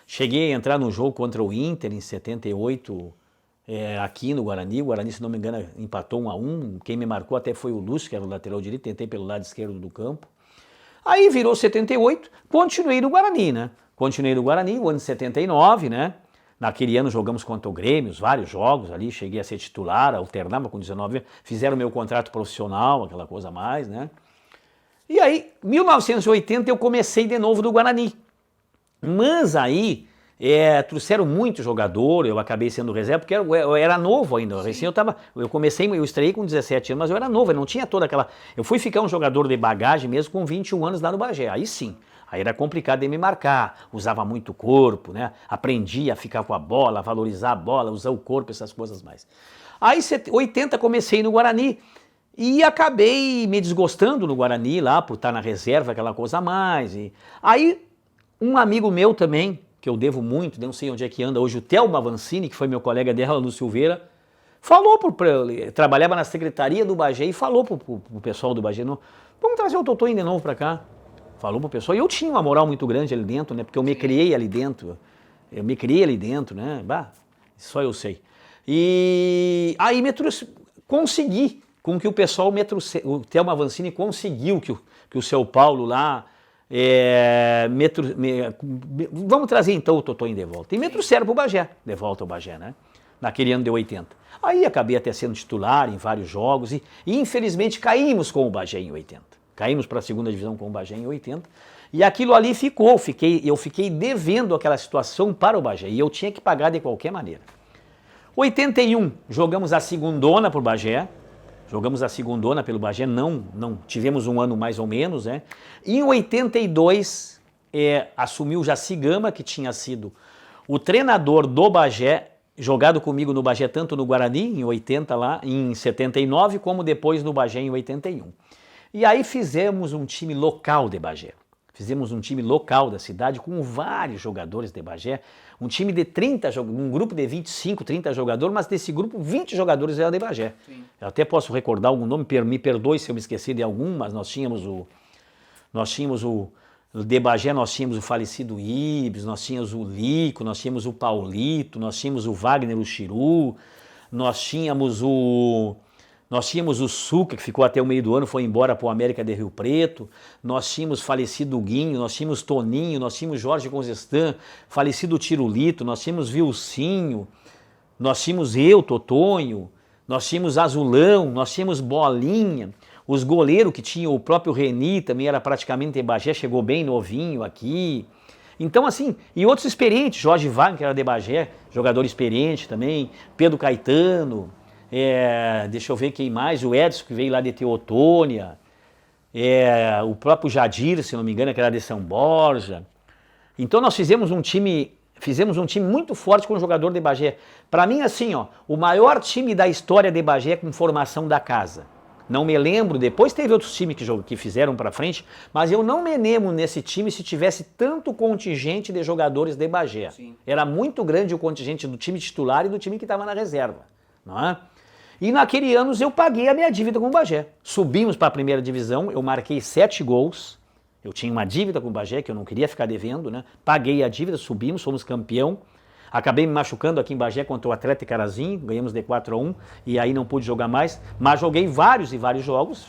Cheguei a entrar num jogo contra o Inter em 78, aqui no Guarani. O Guarani, se não me engano, empatou 1-1. Quem me marcou até foi o Lúcio, que era o lateral direito, tentei pelo lado esquerdo do campo. Aí virou 78, continuei no Guarani, né? Continuei no Guarani, o ano de 79, né? Naquele ano jogamos contra o Grêmio, vários jogos ali, cheguei a ser titular, alternava com 19 anos, fizeram meu contrato profissional, aquela coisa a mais, né? E aí, 1980 eu comecei de novo no Guarani. Mas aí, trouxeram muito jogador, eu acabei sendo reserva, porque eu era novo ainda, assim, eu estreiei com 17 anos, mas eu era novo, eu não tinha toda aquela... Eu fui ficar um jogador de bagagem mesmo com 21 anos lá no Bagé, aí sim. Aí era complicado de me marcar, usava muito o corpo, né? Aprendia a ficar com a bola, valorizar a bola, usar o corpo, essas coisas mais. Aí, 80, comecei no Guarani e acabei me desgostando no Guarani lá, por estar na reserva, aquela coisa a mais. Aí, um amigo meu também, que eu devo muito, não sei onde é que anda hoje, o Thelma Avancini, que foi meu colega dela no Silveira, falou, trabalhava na secretaria do Bagé e falou pro pessoal do Bagé, vamos trazer o Totonho de novo pra cá. Falou pro pessoal, e eu tinha uma moral muito grande ali dentro, né, porque eu me criei ali dentro, né, só eu sei. E aí consegui, com que o pessoal, o Thelma Avancini conseguiu que o seu Paulo lá, vamos trazer então o Totonho de volta. E me trouxeram pro Bagé, de volta ao Bagé, né? Naquele ano de 80. Aí acabei até sendo titular em vários jogos e infelizmente caímos com o Bagé em 80. Caímos para a segunda divisão com o Bagé em 80. E aquilo ali eu fiquei devendo aquela situação para o Bagé e eu tinha que pagar de qualquer maneira. 81, jogamos a segundona pro Bagé. Jogamos a segundona pelo Bagé, não tivemos um ano mais ou menos, né? E em 82, assumiu o Jaci Gama, que tinha sido o treinador do Bagé, jogado comigo no Bagé, tanto no Guarani, em 80 lá, em 79, como depois no Bagé, em 81. E aí fizemos um time local de Bagé. Fizemos um time local da cidade com vários jogadores de Bagé, um time de 30, um grupo de 25, 30 jogadores, mas desse grupo 20 jogadores eram de Bagé. Sim. Eu até posso recordar algum nome, me perdoe se eu me esqueci de algum, mas nós tínhamos de Bagé nós tínhamos o falecido Ibis, nós tínhamos o Lico, nós tínhamos o Paulito, nós tínhamos o Wagner, o Chiru, nós tínhamos o Suca, que ficou até o meio do ano, foi embora para o América de Rio Preto. Nós tínhamos falecido Guinho, nós tínhamos Toninho, nós tínhamos Jorge Conzestan, falecido Tirulito, nós tínhamos Vilcinho, nós tínhamos eu, Totonho, nós tínhamos Azulão, nós tínhamos Bolinha, os goleiros que tinham o próprio Reni, também era praticamente em Bagé, chegou bem novinho aqui. Então assim, e outros experientes, Jorge Wagner, que era de Bagé, jogador experiente também, Pedro Caetano... deixa eu ver quem mais, o Edson, que veio lá de Teotônia, o próprio Jadir, se não me engano, que era de São Borja. Então nós fizemos um time muito forte com o jogador de Bagé. Para mim, assim, o maior time da história de Bagé com formação da casa. Não me lembro, depois teve outros times que fizeram para frente, mas eu não me lembro nesse time se tivesse tanto contingente de jogadores de Bagé. Sim. Era muito grande o contingente do time titular e do time que estava na reserva, não é? E naquele ano eu paguei a minha dívida com o Bagé. Subimos para a primeira divisão, eu marquei 7 gols. Eu tinha uma dívida com o Bagé que eu não queria ficar devendo, né? Paguei a dívida, subimos, fomos campeão. Acabei me machucando aqui em Bagé contra o Atlético Carazinho, ganhamos de 4-1 e aí não pude jogar mais. Mas joguei vários jogos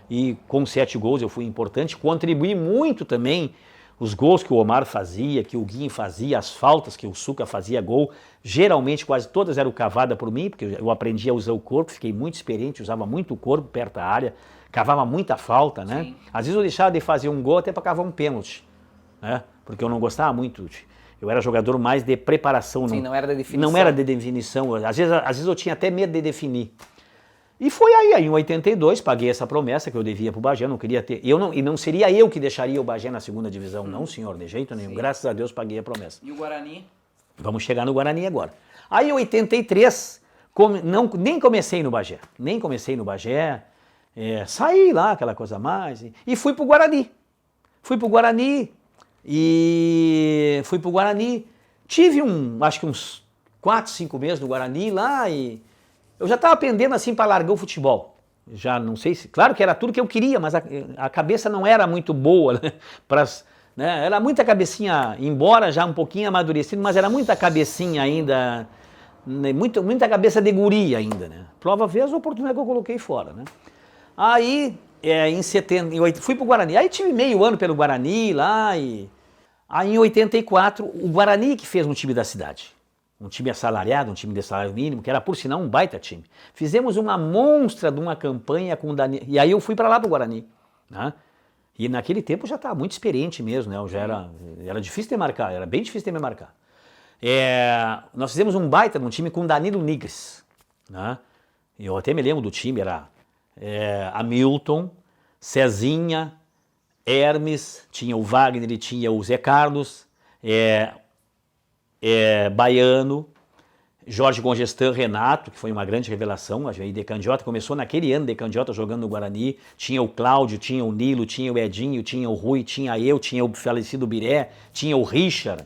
e com 7 gols eu fui importante. Contribuí muito também. Os gols que o Omar fazia, que o Guinho fazia, as faltas que o Suca fazia gol, geralmente quase todas eram cavadas por mim, porque eu aprendi a usar o corpo, fiquei muito experiente, usava muito o corpo perto da área, cavava muita falta, né? Sim. Às vezes eu deixava de fazer um gol até para cavar um pênalti, né? Porque eu não gostava muito, eu era jogador mais de preparação. Sim, não era de definição. Não era de definição, às vezes eu tinha até medo de definir. E foi aí em 82, paguei essa promessa que eu devia para o Bagé, não queria ter, e não seria eu que deixaria o Bagé na segunda divisão, não senhor, de jeito nenhum, sim. Graças a Deus paguei a promessa. E o Guarani? Vamos chegar no Guarani agora. Aí em 83, nem comecei no Bagé, saí lá, aquela coisa mais, e fui para o Guarani. Fui para o Guarani, tive acho que uns 4, 5 meses no Guarani lá e... Eu já estava pendendo assim para largar o futebol. Já não sei se... Claro que era tudo que eu queria, mas a cabeça não era muito boa, né? Né? Era muita cabecinha, embora já um pouquinho amadurecido, mas era muita cabecinha ainda, né? Muita cabeça de guri ainda, né? Prova vez a oportunidade que eu coloquei fora, né? Aí, em 78, fui para o Guarani. Aí tive meio ano pelo Guarani lá e... Aí em 84, o Guarani que fez um time da cidade. Um time assalariado, um time de salário mínimo, que era por sinal um baita time. Fizemos uma monstra de uma campanha com o Daniel, e aí eu fui para lá pro Guarani, né? E naquele tempo eu já estava muito experiente mesmo, né? Eu já era difícil de marcar, era bem difícil de me marcar. Nós fizemos um baita num time com Danilo Nigres, né? Eu até me lembro do time, era Hamilton, Cezinha, Hermes, tinha o Wagner e tinha o Zé Carlos, Baiano, Jorge Congestan, Renato, que foi uma grande revelação, a De Candiota começou naquele ano, De Candiota jogando no Guarani, tinha o Cláudio, tinha o Nilo, tinha o Edinho, tinha o Rui, tinha eu, tinha o falecido Biré, tinha o Richard,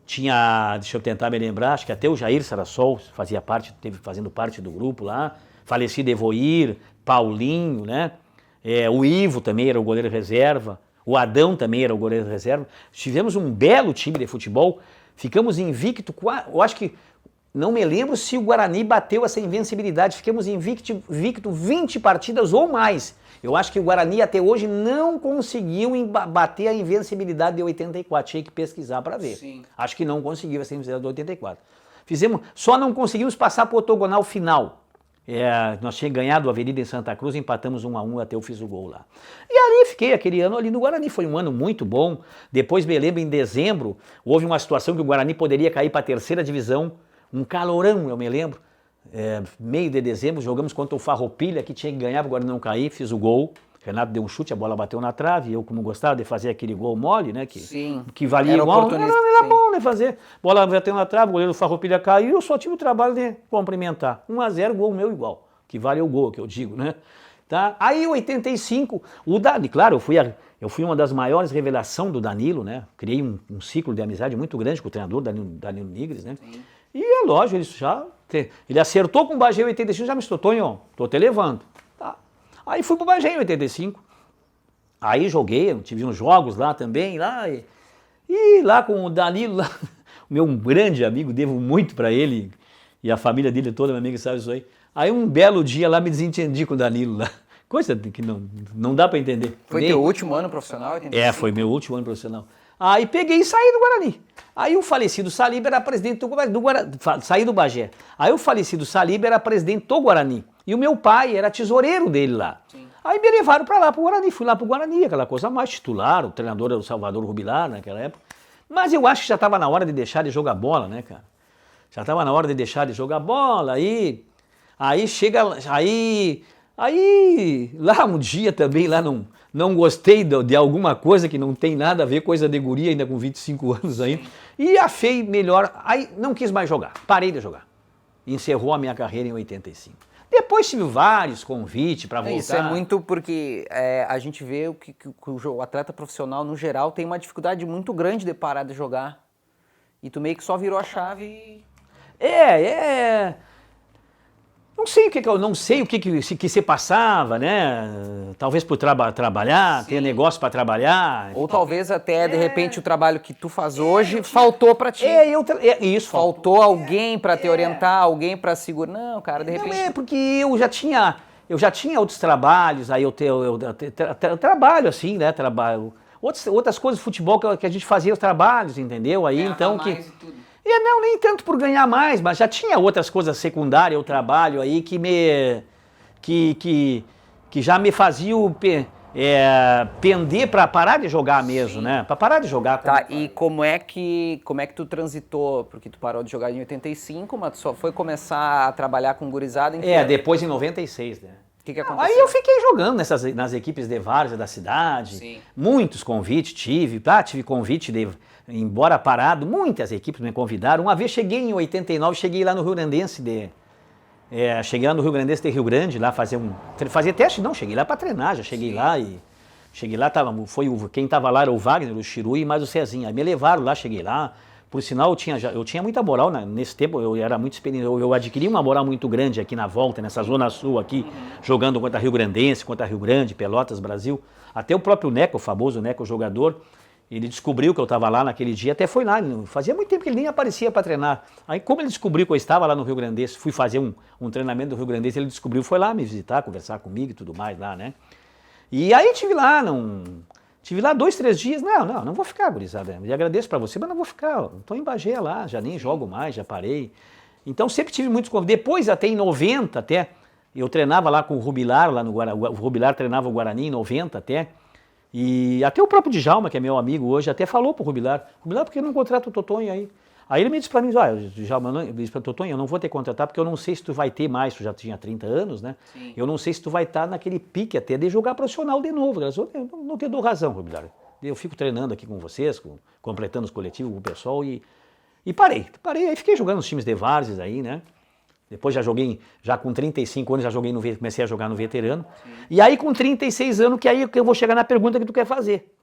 tinha, deixa eu tentar me lembrar, acho que até o Jair Sarassol fazendo parte do grupo lá, falecido Evoir, Paulinho, né? O Ivo também era o goleiro reserva, o Adão também era o goleiro reserva. Tivemos um belo time de futebol, ficamos invicto, eu acho que, não me lembro se o Guarani bateu essa invencibilidade, ficamos invicto 20 partidas ou mais. Eu acho que o Guarani até hoje não conseguiu bater a invencibilidade de 84, tinha que pesquisar para ver. Sim. Acho que não conseguiu essa invencibilidade de 84. Só não conseguimos passar para o octogonal final. Nós tínhamos ganhado a Avenida em Santa Cruz, empatamos 1-1, até eu fiz o gol lá. E ali fiquei aquele ano ali no Guarani, foi um ano muito bom. Depois me lembro, em dezembro, houve uma situação que o Guarani poderia cair para a terceira divisão, um calorão, eu me lembro. Meio de dezembro, jogamos contra o Farroupilha, que tinha que ganhar para o Guarani não cair, fiz o gol. Renato deu um chute, a bola bateu na trave, eu como gostava de fazer aquele gol mole, né? Que valia igual, era bom de fazer. Bola bateu na trave, o goleiro do Farroupilha caiu, eu só tive o trabalho de cumprimentar. 1-0, gol meu igual, que vale o gol, que eu digo, né? Tá? Aí em 85, o Dani, claro, eu fui uma das maiores revelações do Danilo, né? Criei um ciclo de amizade muito grande com o treinador, Danilo Nigres, né? Sim. E é lógico, ele acertou com o Bagé em 85, já me estou, Tonho, tô te levando. Tá. Aí fui pro Bagé em 85. Aí joguei, tive uns jogos lá também, e lá com o Danilo, lá, o meu grande amigo, devo muito para ele, e a família dele toda, meu amigo sabe isso aí. Aí um belo dia lá me desentendi com o Danilo lá. Coisa que não dá para entender. Foi teu último ano profissional? 85? Foi meu último ano profissional. Aí peguei e saí do Guarani. Aí o falecido Saliba era presidente do Guarani. Saí do Bagé. Aí o falecido Saliba era presidente do Guarani. E o meu pai era tesoureiro dele lá. Sim. Aí me levaram para lá, pro Guarani. Fui lá pro Guarani, aquela coisa mais titular. O treinador era o Salvador Rubilar naquela época. Mas eu acho que já estava na hora de deixar de jogar bola, né, cara? Já estava na hora de deixar de jogar bola. Aí chega... Aí lá um dia também, lá não gostei de alguma coisa que não tem nada a ver, coisa de guria ainda com 25 anos ainda. E achei melhor, aí não quis mais jogar, parei de jogar. Encerrou a minha carreira em 85. Depois tive vários convites para voltar. Isso é muito porque a gente vê que o atleta profissional, no geral, tem uma dificuldade muito grande de parar de jogar. E tu meio que só virou a chave e... Não sei o que se passava, né? Talvez por trabalhar, ter negócio para trabalhar. Ou talvez até, de repente, o trabalho que tu faz hoje faltou para ti. Isso. Faltou alguém para te orientar, alguém para segurar. Não, cara, de repente... Não porque eu já tinha outros trabalhos, aí eu trabalho assim, né? Outras coisas de futebol que a gente fazia os trabalhos, entendeu? Aí então que... Não, nem tanto por ganhar mais, mas já tinha outras coisas secundárias, o trabalho aí que já me faziam pender para parar de jogar mesmo, sim, né? Para parar de jogar. Tá, e como é que tu transitou? Porque tu parou de jogar em 85, mas tu só foi começar a trabalhar com gurizada em que ano? Depois em 96, né? O que aconteceu? Aí eu fiquei jogando nas equipes de várzea da cidade, sim, muitos convites tive convite de... Embora parado, muitas equipes me convidaram. Uma vez cheguei em 89, cheguei lá no Rio Grandense cheguei lá no Rio Grandense de Rio Grande, lá fazer teste, não, cheguei lá para treinar, já cheguei, sim, lá e... Cheguei lá, quem estava lá era o Wagner, o Chirui e mais o Cezinha. Aí me levaram lá, cheguei lá. Por sinal, eu tinha muita moral, né? Nesse tempo eu era muito experiente, eu adquiri uma moral muito grande aqui na volta, nessa zona sul aqui, jogando contra Rio Grandense, contra Rio Grande, Pelotas, Brasil. Até o próprio Neco, o famoso Neco jogador, ele descobriu que eu estava lá naquele dia, até foi lá, fazia muito tempo que ele nem aparecia para treinar. Aí como ele descobriu que eu estava lá no Rio Grandense, fui fazer um treinamento do Rio Grandense, ele descobriu, foi lá me visitar, conversar comigo e tudo mais lá, né? E aí tive lá 2, 3 dias, não vou ficar, gurizada, eu agradeço para você, mas não vou ficar, estou em Bagé lá, já nem jogo mais, já parei. Então sempre tive muitos convites, depois até em 90 eu treinava lá com o Rubilar, lá no Guarani, o Rubilar treinava o Guarani em 90 até, e até o próprio Djalma, que é meu amigo hoje, até falou pro Rubilar, por que não contrata o Totonho aí? Aí ele me disse para mim, ele disse para Totonho, eu não vou te contratar porque eu não sei se tu vai ter mais, tu já tinha 30 anos, né? Sim. Eu não sei se tu vai estar naquele pique até de jogar profissional de novo. Eu não te dou razão, Robilário. Eu fico treinando aqui com vocês, completando os coletivos com o pessoal e parei. Aí fiquei jogando nos times de várzeas aí, né? Depois já com 35 anos, comecei a jogar no veterano. Sim. E aí com 36 anos, que aí eu vou chegar na pergunta que tu quer fazer.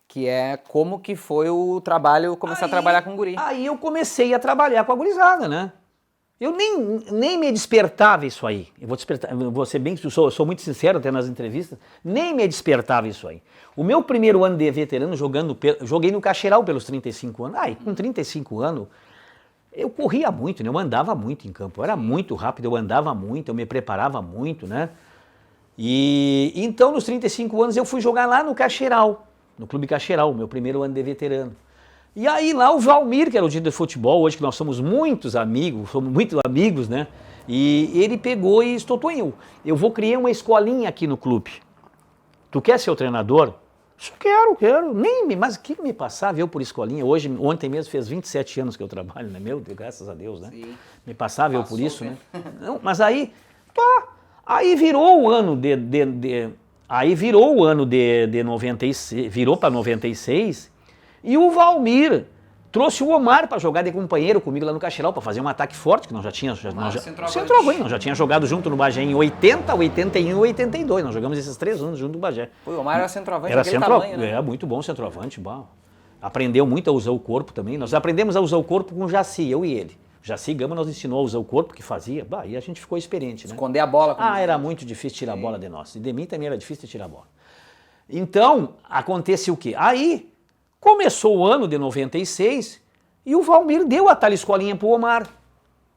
Que é como que foi o trabalho, começar a trabalhar com guri. Aí eu comecei a trabalhar com a gurizada, né? Eu nem me despertava isso aí. Eu vou ser bem, sou muito sincero até nas entrevistas, nem me despertava isso aí. O meu primeiro ano de veterano joguei no Caxeiral pelos 35 anos. E com 35 anos, eu corria muito, né? Eu andava muito em campo. Eu era muito rápido, eu andava muito, eu me preparava muito, né? E então, nos 35 anos, eu fui jogar lá no Caxeiral, no Clube Caxeiral, meu primeiro ano de veterano. E aí lá o Valmir, que era o diretor de futebol, hoje que nós somos muito amigos, né? E ele pegou e Totonho, eu vou criar uma escolinha aqui no clube. Tu quer ser o treinador? Quero. Mas o que me passava eu por escolinha? Ontem mesmo fez 27 anos que eu trabalho, né? Meu Deus, graças a Deus, né? Sim. Me passava eu por isso, né? Não, mas aí, aí virou o ano de 96, virou para 96, e o Valmir trouxe o Omar para jogar de companheiro comigo lá no Caxeiral, para fazer um ataque forte, que nós já tínhamos. Centroavante, nós já tínhamos jogado junto no Bagé em 80, 81 e 82. Nós jogamos esses 3 anos junto no Bagé. O Omar era centroavante daquele tamanho, né? É, muito bom centroavante. Aprendeu muito a usar o corpo também. Nós aprendemos a usar o corpo com o Jaci, eu e ele. O Jaci Gama nos ensinou a usar o corpo, que fazia. E a gente ficou experiente, né? Esconder a bola. Era muito difícil tirar a bola de nós. E de mim também era difícil tirar a bola. Então, acontece o quê? Aí, começou o ano de 96 e o Valmir deu a tal escolinha pro Omar.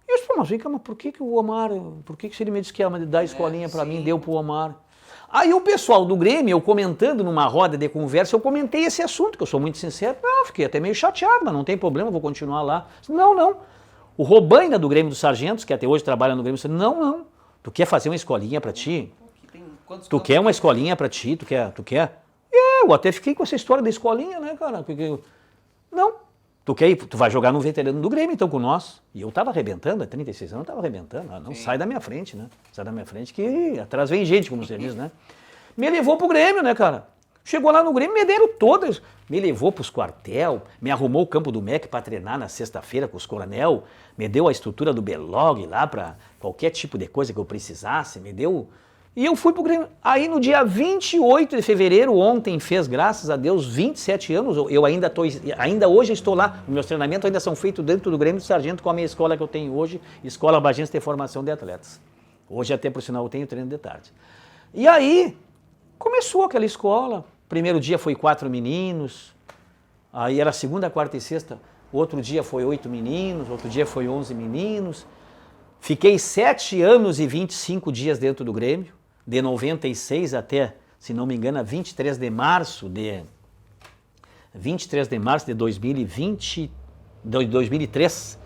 E eu disse, mas por que o Omar, por que se ele me disse que ia dar a escolinha para mim, deu pro Omar? Aí o pessoal do Grêmio, eu comentando numa roda de conversa, eu comentei esse assunto, que eu sou muito sincero. Fiquei até meio chateado, mas não tem problema, vou continuar lá. Não. O Robaina do Grêmio dos Sargentos, que até hoje trabalha no Grêmio, disse, não. Tu quer fazer uma escolinha para ti? Tu quer uma escolinha para ti? Tu quer? Eu até fiquei com essa história da escolinha, né, cara? Porque não. Tu quer ir? Tu vai jogar no veterano do Grêmio, então, com nós. E eu tava arrebentando, há 36 anos eu tava arrebentando. Não, sai da minha frente, né? Sai da minha frente que atrás vem gente, como você diz, né? Me levou pro Grêmio, né, cara? Chegou lá no Grêmio, me deram todas. Me levou pros quartel, me arrumou o campo do MEC para treinar na sexta-feira com os coronel, me deu a estrutura do Belog lá para qualquer tipo de coisa que eu precisasse, me deu... E eu fui pro Grêmio. Aí no dia 28 de fevereiro, ontem fez, graças a Deus, 27 anos. Eu ainda hoje estou lá. Os meus treinamentos ainda são feitos dentro do Grêmio do Sargento com a minha escola que eu tenho hoje, Escola Bagense de Formação de Atletas. Hoje até, por sinal, eu tenho treino de tarde. E aí, começou aquela escola. Primeiro dia foi 4 meninos. Aí era segunda, quarta e sexta. Outro dia foi 8 meninos. Outro dia foi 11 meninos. Fiquei 7 anos e 25 dias dentro do Grêmio. De 96 até, se não me engano, 23 de março de 2003.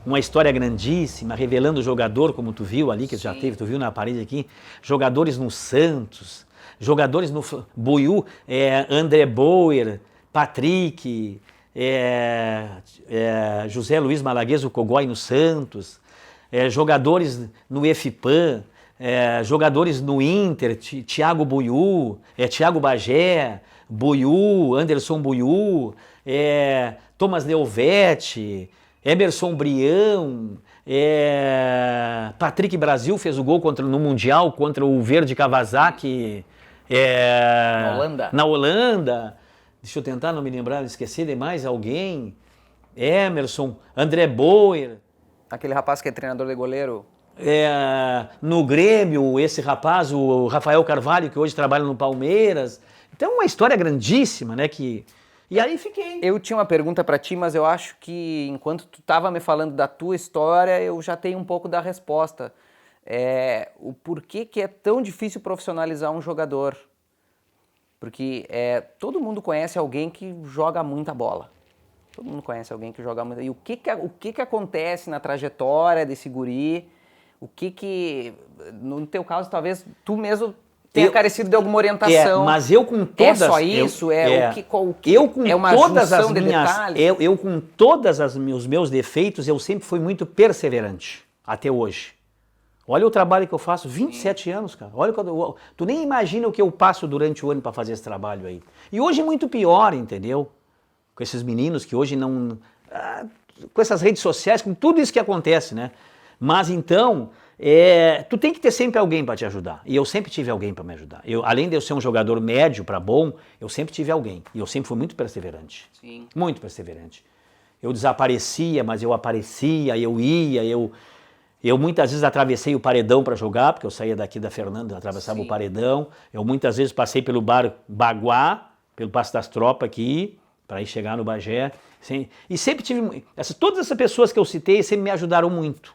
Uma história grandíssima, revelando o jogador, como tu viu ali, que já teve, tu viu na parede aqui, jogadores no Santos, jogadores no Buiú, André Bauer, Patrick, José Luiz Malaguês, o Cogói no Santos, jogadores no EFPAM, jogadores no Inter, Thiago Buiú, Thiago Bagé, Buiú, Anderson Buiú, Thomas Leovete, Emerson Brião, Patrick Brasil fez o gol no Mundial contra o Verde Kawasaki na Holanda. Deixa eu tentar não me lembrar, esquecer de mais alguém. Emerson, André Bauer. Aquele rapaz que é treinador de goleiro. No Grêmio, esse rapaz, o Rafael Carvalho, que hoje trabalha no Palmeiras. Então, uma história grandíssima, né? E aí fiquei. Eu tinha uma pergunta para ti, mas eu acho que enquanto tu estava me falando da tua história, eu já tenho um pouco da resposta. O porquê que é tão difícil profissionalizar um jogador? Porque todo mundo conhece alguém que joga muita bola. Todo mundo conhece alguém que joga muito. E o que acontece na trajetória desse guri? No teu caso, talvez tu mesmo tenha carecido de alguma orientação. Mas eu com todas... É só isso? Eu com é uma todas as de minhas... detalhes? Eu com todos os meus defeitos, eu sempre fui muito perseverante, até hoje. Olha o trabalho que eu faço, 27 anos, cara. Olha, tu nem imagina o que eu passo durante o ano para fazer esse trabalho aí. E hoje é muito pior, entendeu? Com esses meninos que hoje não... com essas redes sociais, com tudo isso que acontece, né? Mas então, tu tem que ter sempre alguém para te ajudar. E eu sempre tive alguém para me ajudar. Além de eu ser um jogador médio para bom, eu sempre tive alguém. E eu sempre fui muito perseverante. Sim. Muito perseverante. Eu desaparecia, mas eu aparecia, eu ia, eu muitas vezes atravessei o paredão para jogar, porque eu saía daqui da Fernanda, atravessava o paredão. Eu muitas vezes passei pelo bar Baguá, pelo Passo das Tropas aqui, para ir chegar no Bagé. E sempre tive... todas essas pessoas que eu citei sempre me ajudaram muito.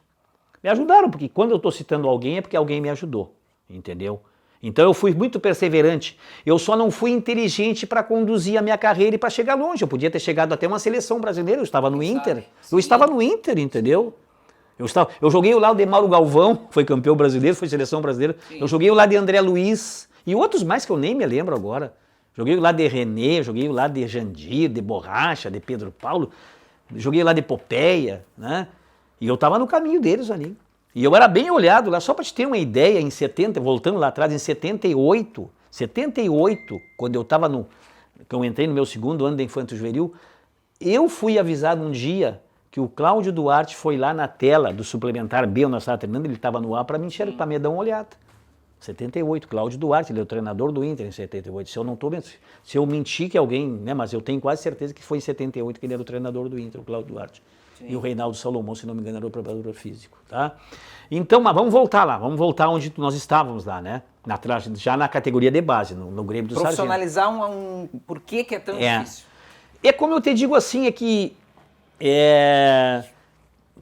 Me ajudaram, porque quando eu estou citando alguém é porque alguém me ajudou, entendeu? Então eu fui muito perseverante. Eu só não fui inteligente para conduzir a minha carreira e para chegar longe. Eu podia ter chegado até uma seleção brasileira, eu estava no Inter. Eu estava no Inter, entendeu? Eu joguei o lado de Mauro Galvão, foi campeão brasileiro, foi seleção brasileira. Sim. Eu joguei o lado de André Luiz e outros mais que eu nem me lembro agora. Joguei o lado de René, joguei o lado de Jandir, de Borracha, de Pedro Paulo. Joguei o lado de Popeia, né? E eu estava no caminho deles ali. E eu era bem olhado lá, só para te ter uma ideia, em 70, voltando lá atrás, em 78, quando eu estava que eu entrei no meu segundo ano de Infanto Juvenil, eu fui avisado um dia que o Cláudio Duarte foi lá na tela do Suplementar B, nós estávamos treinando, ele estava no ar para me enxergar, para me dar uma olhada. 78, Cláudio Duarte, ele é o treinador do Inter em 78. Se eu não estou vendo, se eu mentir que alguém, né, mas eu tenho quase certeza que foi em 78 que ele era o treinador do Inter, o Cláudio Duarte. Sim. E o Reinaldo Salomão, se não me engano, era o preparador físico, tá? Então, mas vamos voltar lá, vamos voltar onde nós estávamos lá, né? Já na categoria de base, no Grêmio do Sargento. Profissionalizar por que é tão difícil? É como eu te digo assim, é que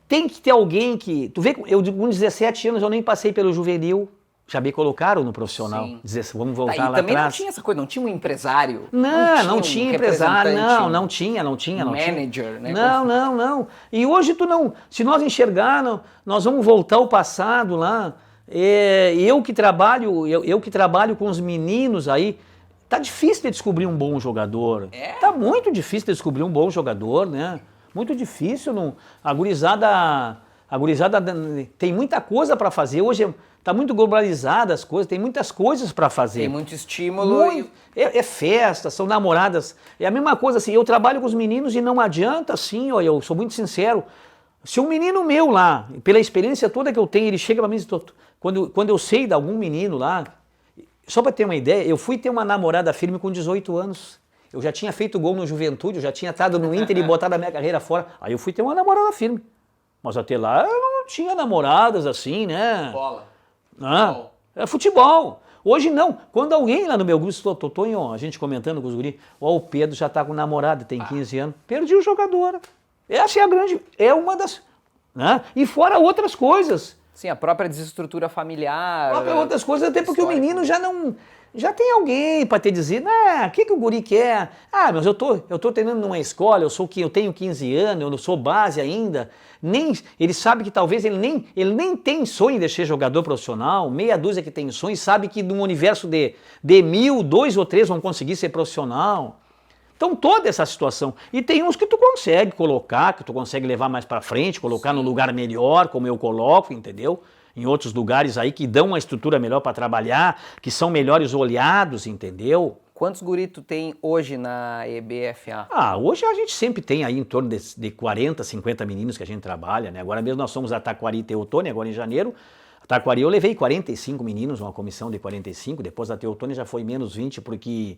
tem que ter alguém que... Tu vê, eu com 17 anos eu nem passei pelo juvenil, já me colocaram no profissional. Vamos voltar lá também atrás. Não tinha essa coisa, não tinha um empresário. Não tinha empresário, não tinha. Manager, né? Não. E hoje se nós enxergarmos, nós vamos voltar ao passado lá. Eu que trabalho com os meninos aí, tá difícil de descobrir um bom jogador. Tá muito difícil de descobrir um bom jogador, né? Muito difícil. A gurizada tem muita coisa para fazer. Hoje está muito globalizada as coisas, tem muitas coisas para fazer. Tem muito estímulo. É festa, são namoradas. É a mesma coisa assim, eu trabalho com os meninos e não adianta assim, ó, eu sou muito sincero. Se um menino meu lá, pela experiência toda que eu tenho, ele chega para mim e diz, quando eu sei de algum menino lá, só para ter uma ideia, eu fui ter uma namorada firme com 18 anos. Eu já tinha feito gol no Juventude, eu já tinha estado no Inter e botado a minha carreira fora. Aí eu fui ter uma namorada firme. Mas até lá eu não tinha namoradas assim, né? Bola. É futebol. Hoje não. Quando alguém lá no meu grupo falou, Totonho, a gente comentando com os guris, o Pedro já tá com namorada, tem 15 anos. Perdi o jogador. Essa é uma das... Né? E fora outras coisas. Sim, a própria desestrutura familiar. Outras coisas, até porque o menino já tem alguém para te dizer, o que o guri quer? Mas eu tô treinando numa escola, eu tenho 15 anos, eu não sou base ainda. Ele sabe que talvez ele nem tem sonho de ser jogador profissional, meia dúzia que tem sonho, sabe que num universo de 1000, 2 ou 3 vão conseguir ser profissional. Então toda essa situação. E tem uns que tu consegue colocar, que tu consegue levar mais para frente, colocar no lugar melhor, como eu coloco, entendeu? Em outros lugares aí que dão uma estrutura melhor para trabalhar, que são melhores olhados, entendeu? Quantos guri tu tem hoje na EBFA? Hoje a gente sempre tem aí em torno de 40, 50 meninos que a gente trabalha, né? Agora mesmo nós somos a Taquari e Teotônia, agora em janeiro. A Taquari eu levei 45 meninos, uma comissão de 45, depois da Teotônia já foi menos 20, porque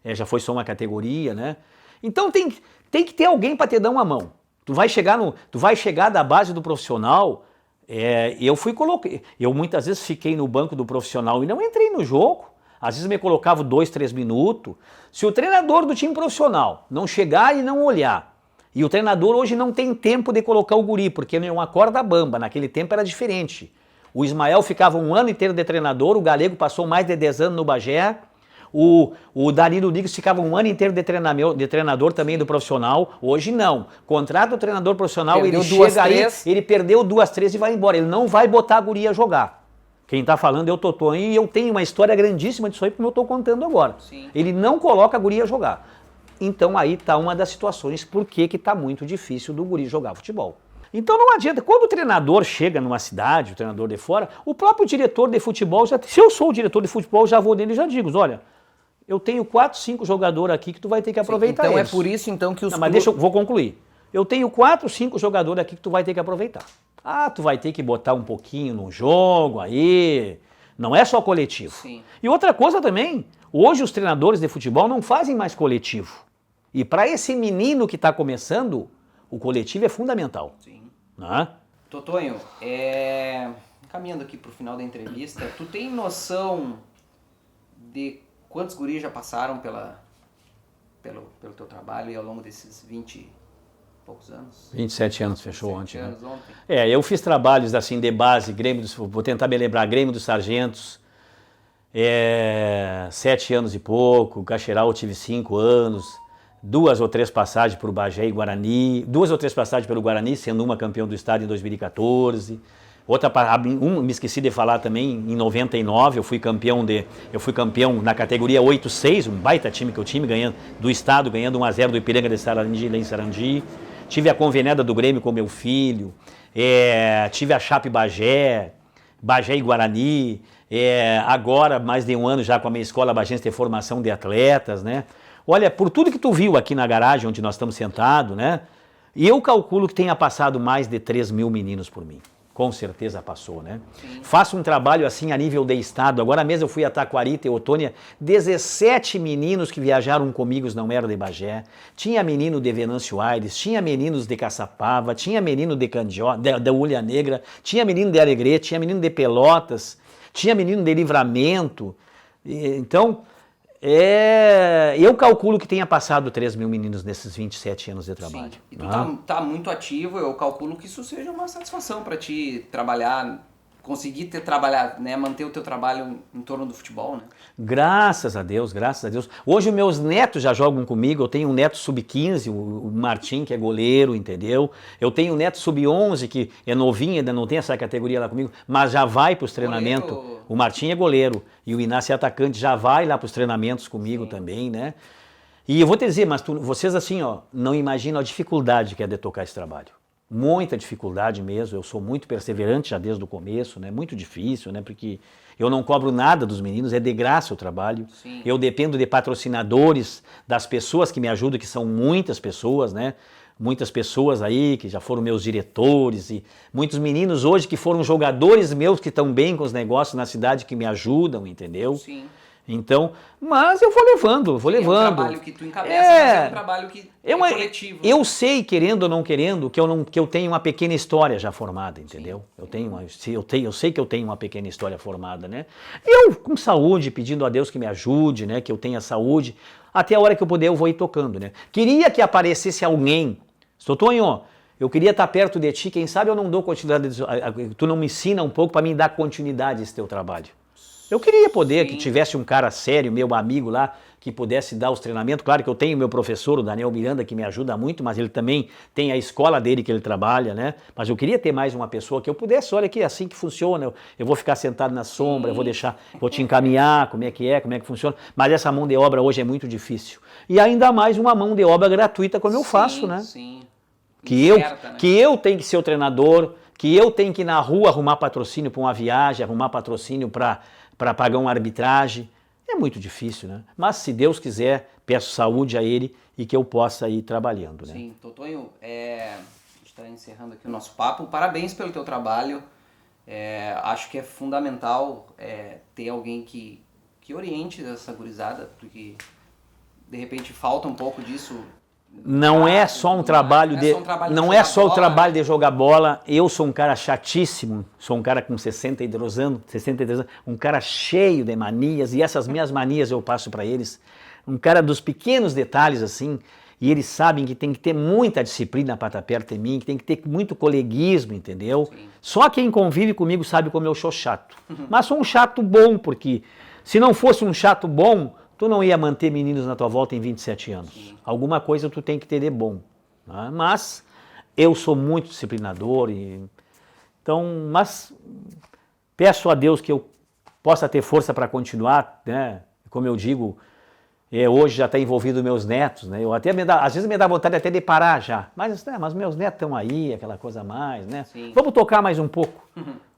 já foi só uma categoria, né? Então tem que ter alguém para te dar uma mão. Tu vai chegar da base do profissional... Eu muitas vezes fiquei no banco do profissional e não entrei no jogo. Às vezes me colocava 2, 3 minutos. Se o treinador do time profissional não chegar e não olhar, e o treinador hoje não tem tempo de colocar o guri, porque não é uma corda bamba, naquele tempo era diferente. O Ismael ficava um ano inteiro de treinador, o Galego passou mais de 10 anos no Bagé, o Danilo Nigres ficava um ano inteiro de treinador também do profissional. Hoje não. Contrata o treinador profissional, ele chega aí, ele perdeu 2, 3 e vai embora. Ele não vai botar a guria a jogar. Quem está falando é o Totonho e eu tenho uma história grandíssima disso aí, como eu estou contando agora. Sim. Ele não coloca a guri a jogar. Então aí está uma das situações por que está muito difícil do guri jogar futebol. Então não adianta, quando o treinador chega numa cidade, o treinador de fora, o próprio diretor de futebol, se eu sou o diretor de futebol, já vou nele e já digo, olha, eu tenho 4, 5 jogadores aqui que tu vai ter que aproveitar. Então eles. É por isso então que os... Não, mas vou concluir. Eu tenho 4, 5 jogadores aqui que tu vai ter que aproveitar. Tu vai ter que botar um pouquinho no jogo aí, não é só coletivo. Sim. E outra coisa também, hoje os treinadores de futebol não fazem mais coletivo. E para esse menino que está começando, o coletivo é fundamental. Sim. Né? Totonho, caminhando aqui para o final da entrevista, tu tem noção de quantos guris já passaram pelo teu trabalho e ao longo desses 20 e poucos anos? 27 anos, fechou 27 ontem. anos, Né? ontem. Eu fiz trabalhos assim de base, vou tentar me lembrar, Grêmio dos Sargentos, 7 anos e pouco, Caxeral eu tive 5 anos, 2 ou 3 passagens por Bagé e Guarani, 2 ou 3 passagens pelo Guarani, sendo uma campeão do estado em 2014. Me esqueci de falar também, em 99 eu fui campeão na categoria 8-6, um baita time que eu tive, ganhando do estado, ganhando 1-0 do Ipiranga de Sarandi, lá em Sarandi. Tive a convenada do Grêmio com meu filho, tive a Chape Bagé e Guarani, agora mais de 1 ano já com a minha escola Bagense de formação de atletas, né? Olha, por tudo que tu viu aqui na garagem onde nós estamos sentados, né? E eu calculo que tenha passado mais de 3 mil meninos por mim. Com certeza passou, né? Sim. Faço um trabalho assim a nível de estado. Agora mesmo eu fui a Taquari, Teotônia, 17 meninos que viajaram comigo não eram de Bagé. Tinha menino de Venâncio Aires, tinha meninos de Caçapava, tinha menino de Candió, da Ulha Negra, tinha menino de Alegrete, tinha menino de Pelotas, tinha menino de Livramento. Então, eu calculo que tenha passado 3 mil meninos nesses 27 anos de trabalho. Sim. E tu tá muito ativo, eu calculo que isso seja uma satisfação para ti trabalhar, conseguir trabalhar, né, manter o teu trabalho em torno do futebol, né? Graças a Deus, graças a Deus. Hoje meus netos já jogam comigo, eu tenho um neto sub-15, o Martim, que é goleiro, entendeu? Eu tenho um neto sub-11, que é novinho, ainda não tem essa categoria lá comigo, mas já vai para os treinamentos. O Martim é goleiro e o Inácio é atacante, já vai lá para os treinamentos comigo. Sim. Também, né? E eu vou te dizer, mas vocês assim, não imaginam a dificuldade que é de tocar esse trabalho. Muita dificuldade mesmo, eu sou muito perseverante já desde o começo, né? Muito difícil, né? Porque eu não cobro nada dos meninos, é de graça o trabalho. Sim. Eu dependo de patrocinadores, das pessoas que me ajudam, que são muitas pessoas, né? Muitas pessoas aí que já foram meus diretores e muitos meninos hoje que foram jogadores meus que estão bem com os negócios na cidade que me ajudam, entendeu? Sim. Então, mas eu vou levando. É um trabalho que tu encabeça, mas é um trabalho que é coletivo. Eu sei, querendo ou não querendo, que eu tenho uma pequena história já formada, entendeu? Sim. Eu sei que eu tenho uma pequena história formada, né? Eu, com saúde, pedindo a Deus que me ajude, né? Que eu tenha saúde, até a hora que eu puder eu vou ir tocando, né? Queria que aparecesse alguém, Totonho, eu queria estar perto de ti, quem sabe eu não dou continuidade, tu não me ensina um pouco para mim dar continuidade a esse teu trabalho. Eu queria poder. Sim. Que tivesse um cara sério, meu amigo lá, que pudesse dar os treinamentos. Claro que eu tenho meu professor, o Daniel Miranda, que me ajuda muito, mas ele também tem a escola dele que ele trabalha, né? Mas eu queria ter mais uma pessoa que eu pudesse, olha aqui, é assim que funciona, eu vou ficar sentado na sombra, vou te encaminhar, como é que funciona. Mas essa mão de obra hoje é muito difícil. E ainda mais uma mão de obra gratuita como eu faço, né? Sim. Que eu tenho que ser o treinador, que eu tenho que ir na rua arrumar patrocínio para uma viagem, arrumar patrocínio para pagar uma arbitragem. É muito difícil, né? Mas se Deus quiser, peço saúde a Ele e que eu possa ir trabalhando, né? Sim, Totonho, a gente está encerrando aqui o nosso papo. Parabéns pelo teu trabalho. Acho que é fundamental ter alguém que oriente essa gurizada, porque de repente falta um pouco disso. Não é só um trabalho o trabalho de jogar bola. Eu sou um cara chatíssimo, sou um cara com 63 anos, um cara cheio de manias, e essas minhas manias eu passo para eles. Um cara dos pequenos detalhes assim, e eles sabem que tem que ter muita disciplina para estar perto de mim, que tem que ter muito coleguismo, entendeu? Sim. Só quem convive comigo sabe como eu sou chato. Mas sou um chato bom, porque se não fosse um chato bom, tu não ia manter meninos na tua volta em 27 anos. Sim. Alguma coisa tu tem que ter de bom. Né? Mas eu sou muito disciplinador. Então, mas Peço a Deus que eu possa ter força para continuar, né? Como eu digo, hoje já está envolvido meus netos, né? Eu até às vezes me dá vontade até de parar já, mas meus netos estão aí, aquela coisa a mais, né? Sim. Vamos tocar mais um pouco,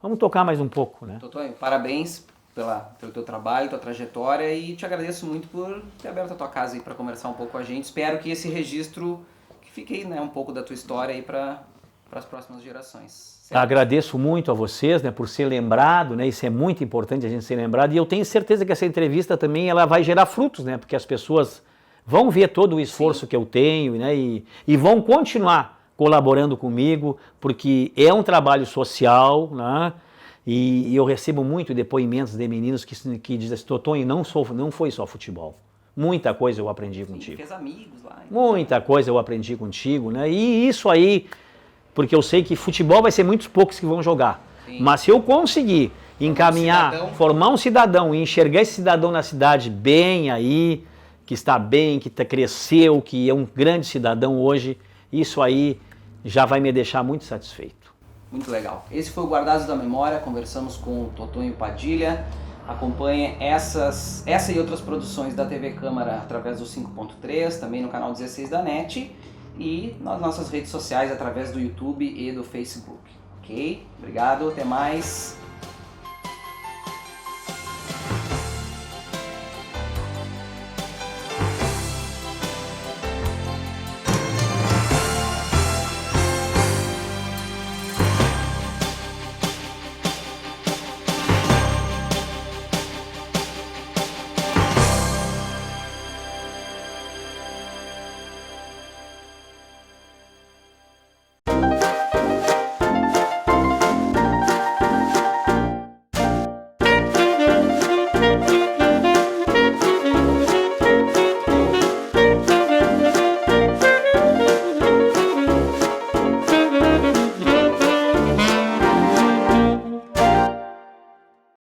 vamos tocar mais um pouco, né? Totonho, parabéns pelo teu trabalho, tua trajetória, e te agradeço muito por ter aberto a tua casa aí para conversar um pouco com a gente. Espero que esse registro que fique aí, né, um pouco da tua história aí para as próximas gerações. Certo? Agradeço muito a vocês, né, por ser lembrado, né? Isso é muito importante a gente ser lembrado, e eu tenho certeza que essa entrevista também ela vai gerar frutos, né? Porque as pessoas vão ver todo o esforço Sim. que eu tenho, né? E vão continuar colaborando comigo, porque é um trabalho social, né? E eu recebo muito depoimentos de meninos que dizem assim, Totonho, não foi só futebol. Muita coisa eu aprendi contigo. Fez amigos lá. Muita coisa eu aprendi contigo, né? E isso aí, porque eu sei que futebol vai ser muitos poucos que vão jogar. Sim. Mas se eu conseguir encaminhar, formar um cidadão e enxergar esse cidadão na cidade bem aí, que está bem, que cresceu, que é um grande cidadão hoje, isso aí já vai me deixar muito satisfeito. Muito legal. Esse foi o Guardados da Memória, conversamos com o Totonho Padilha. Acompanhe essa e outras produções da TV Câmara através do 5.3, também no canal 16 da NET e nas nossas redes sociais através do YouTube e do Facebook. Ok? Obrigado, até mais.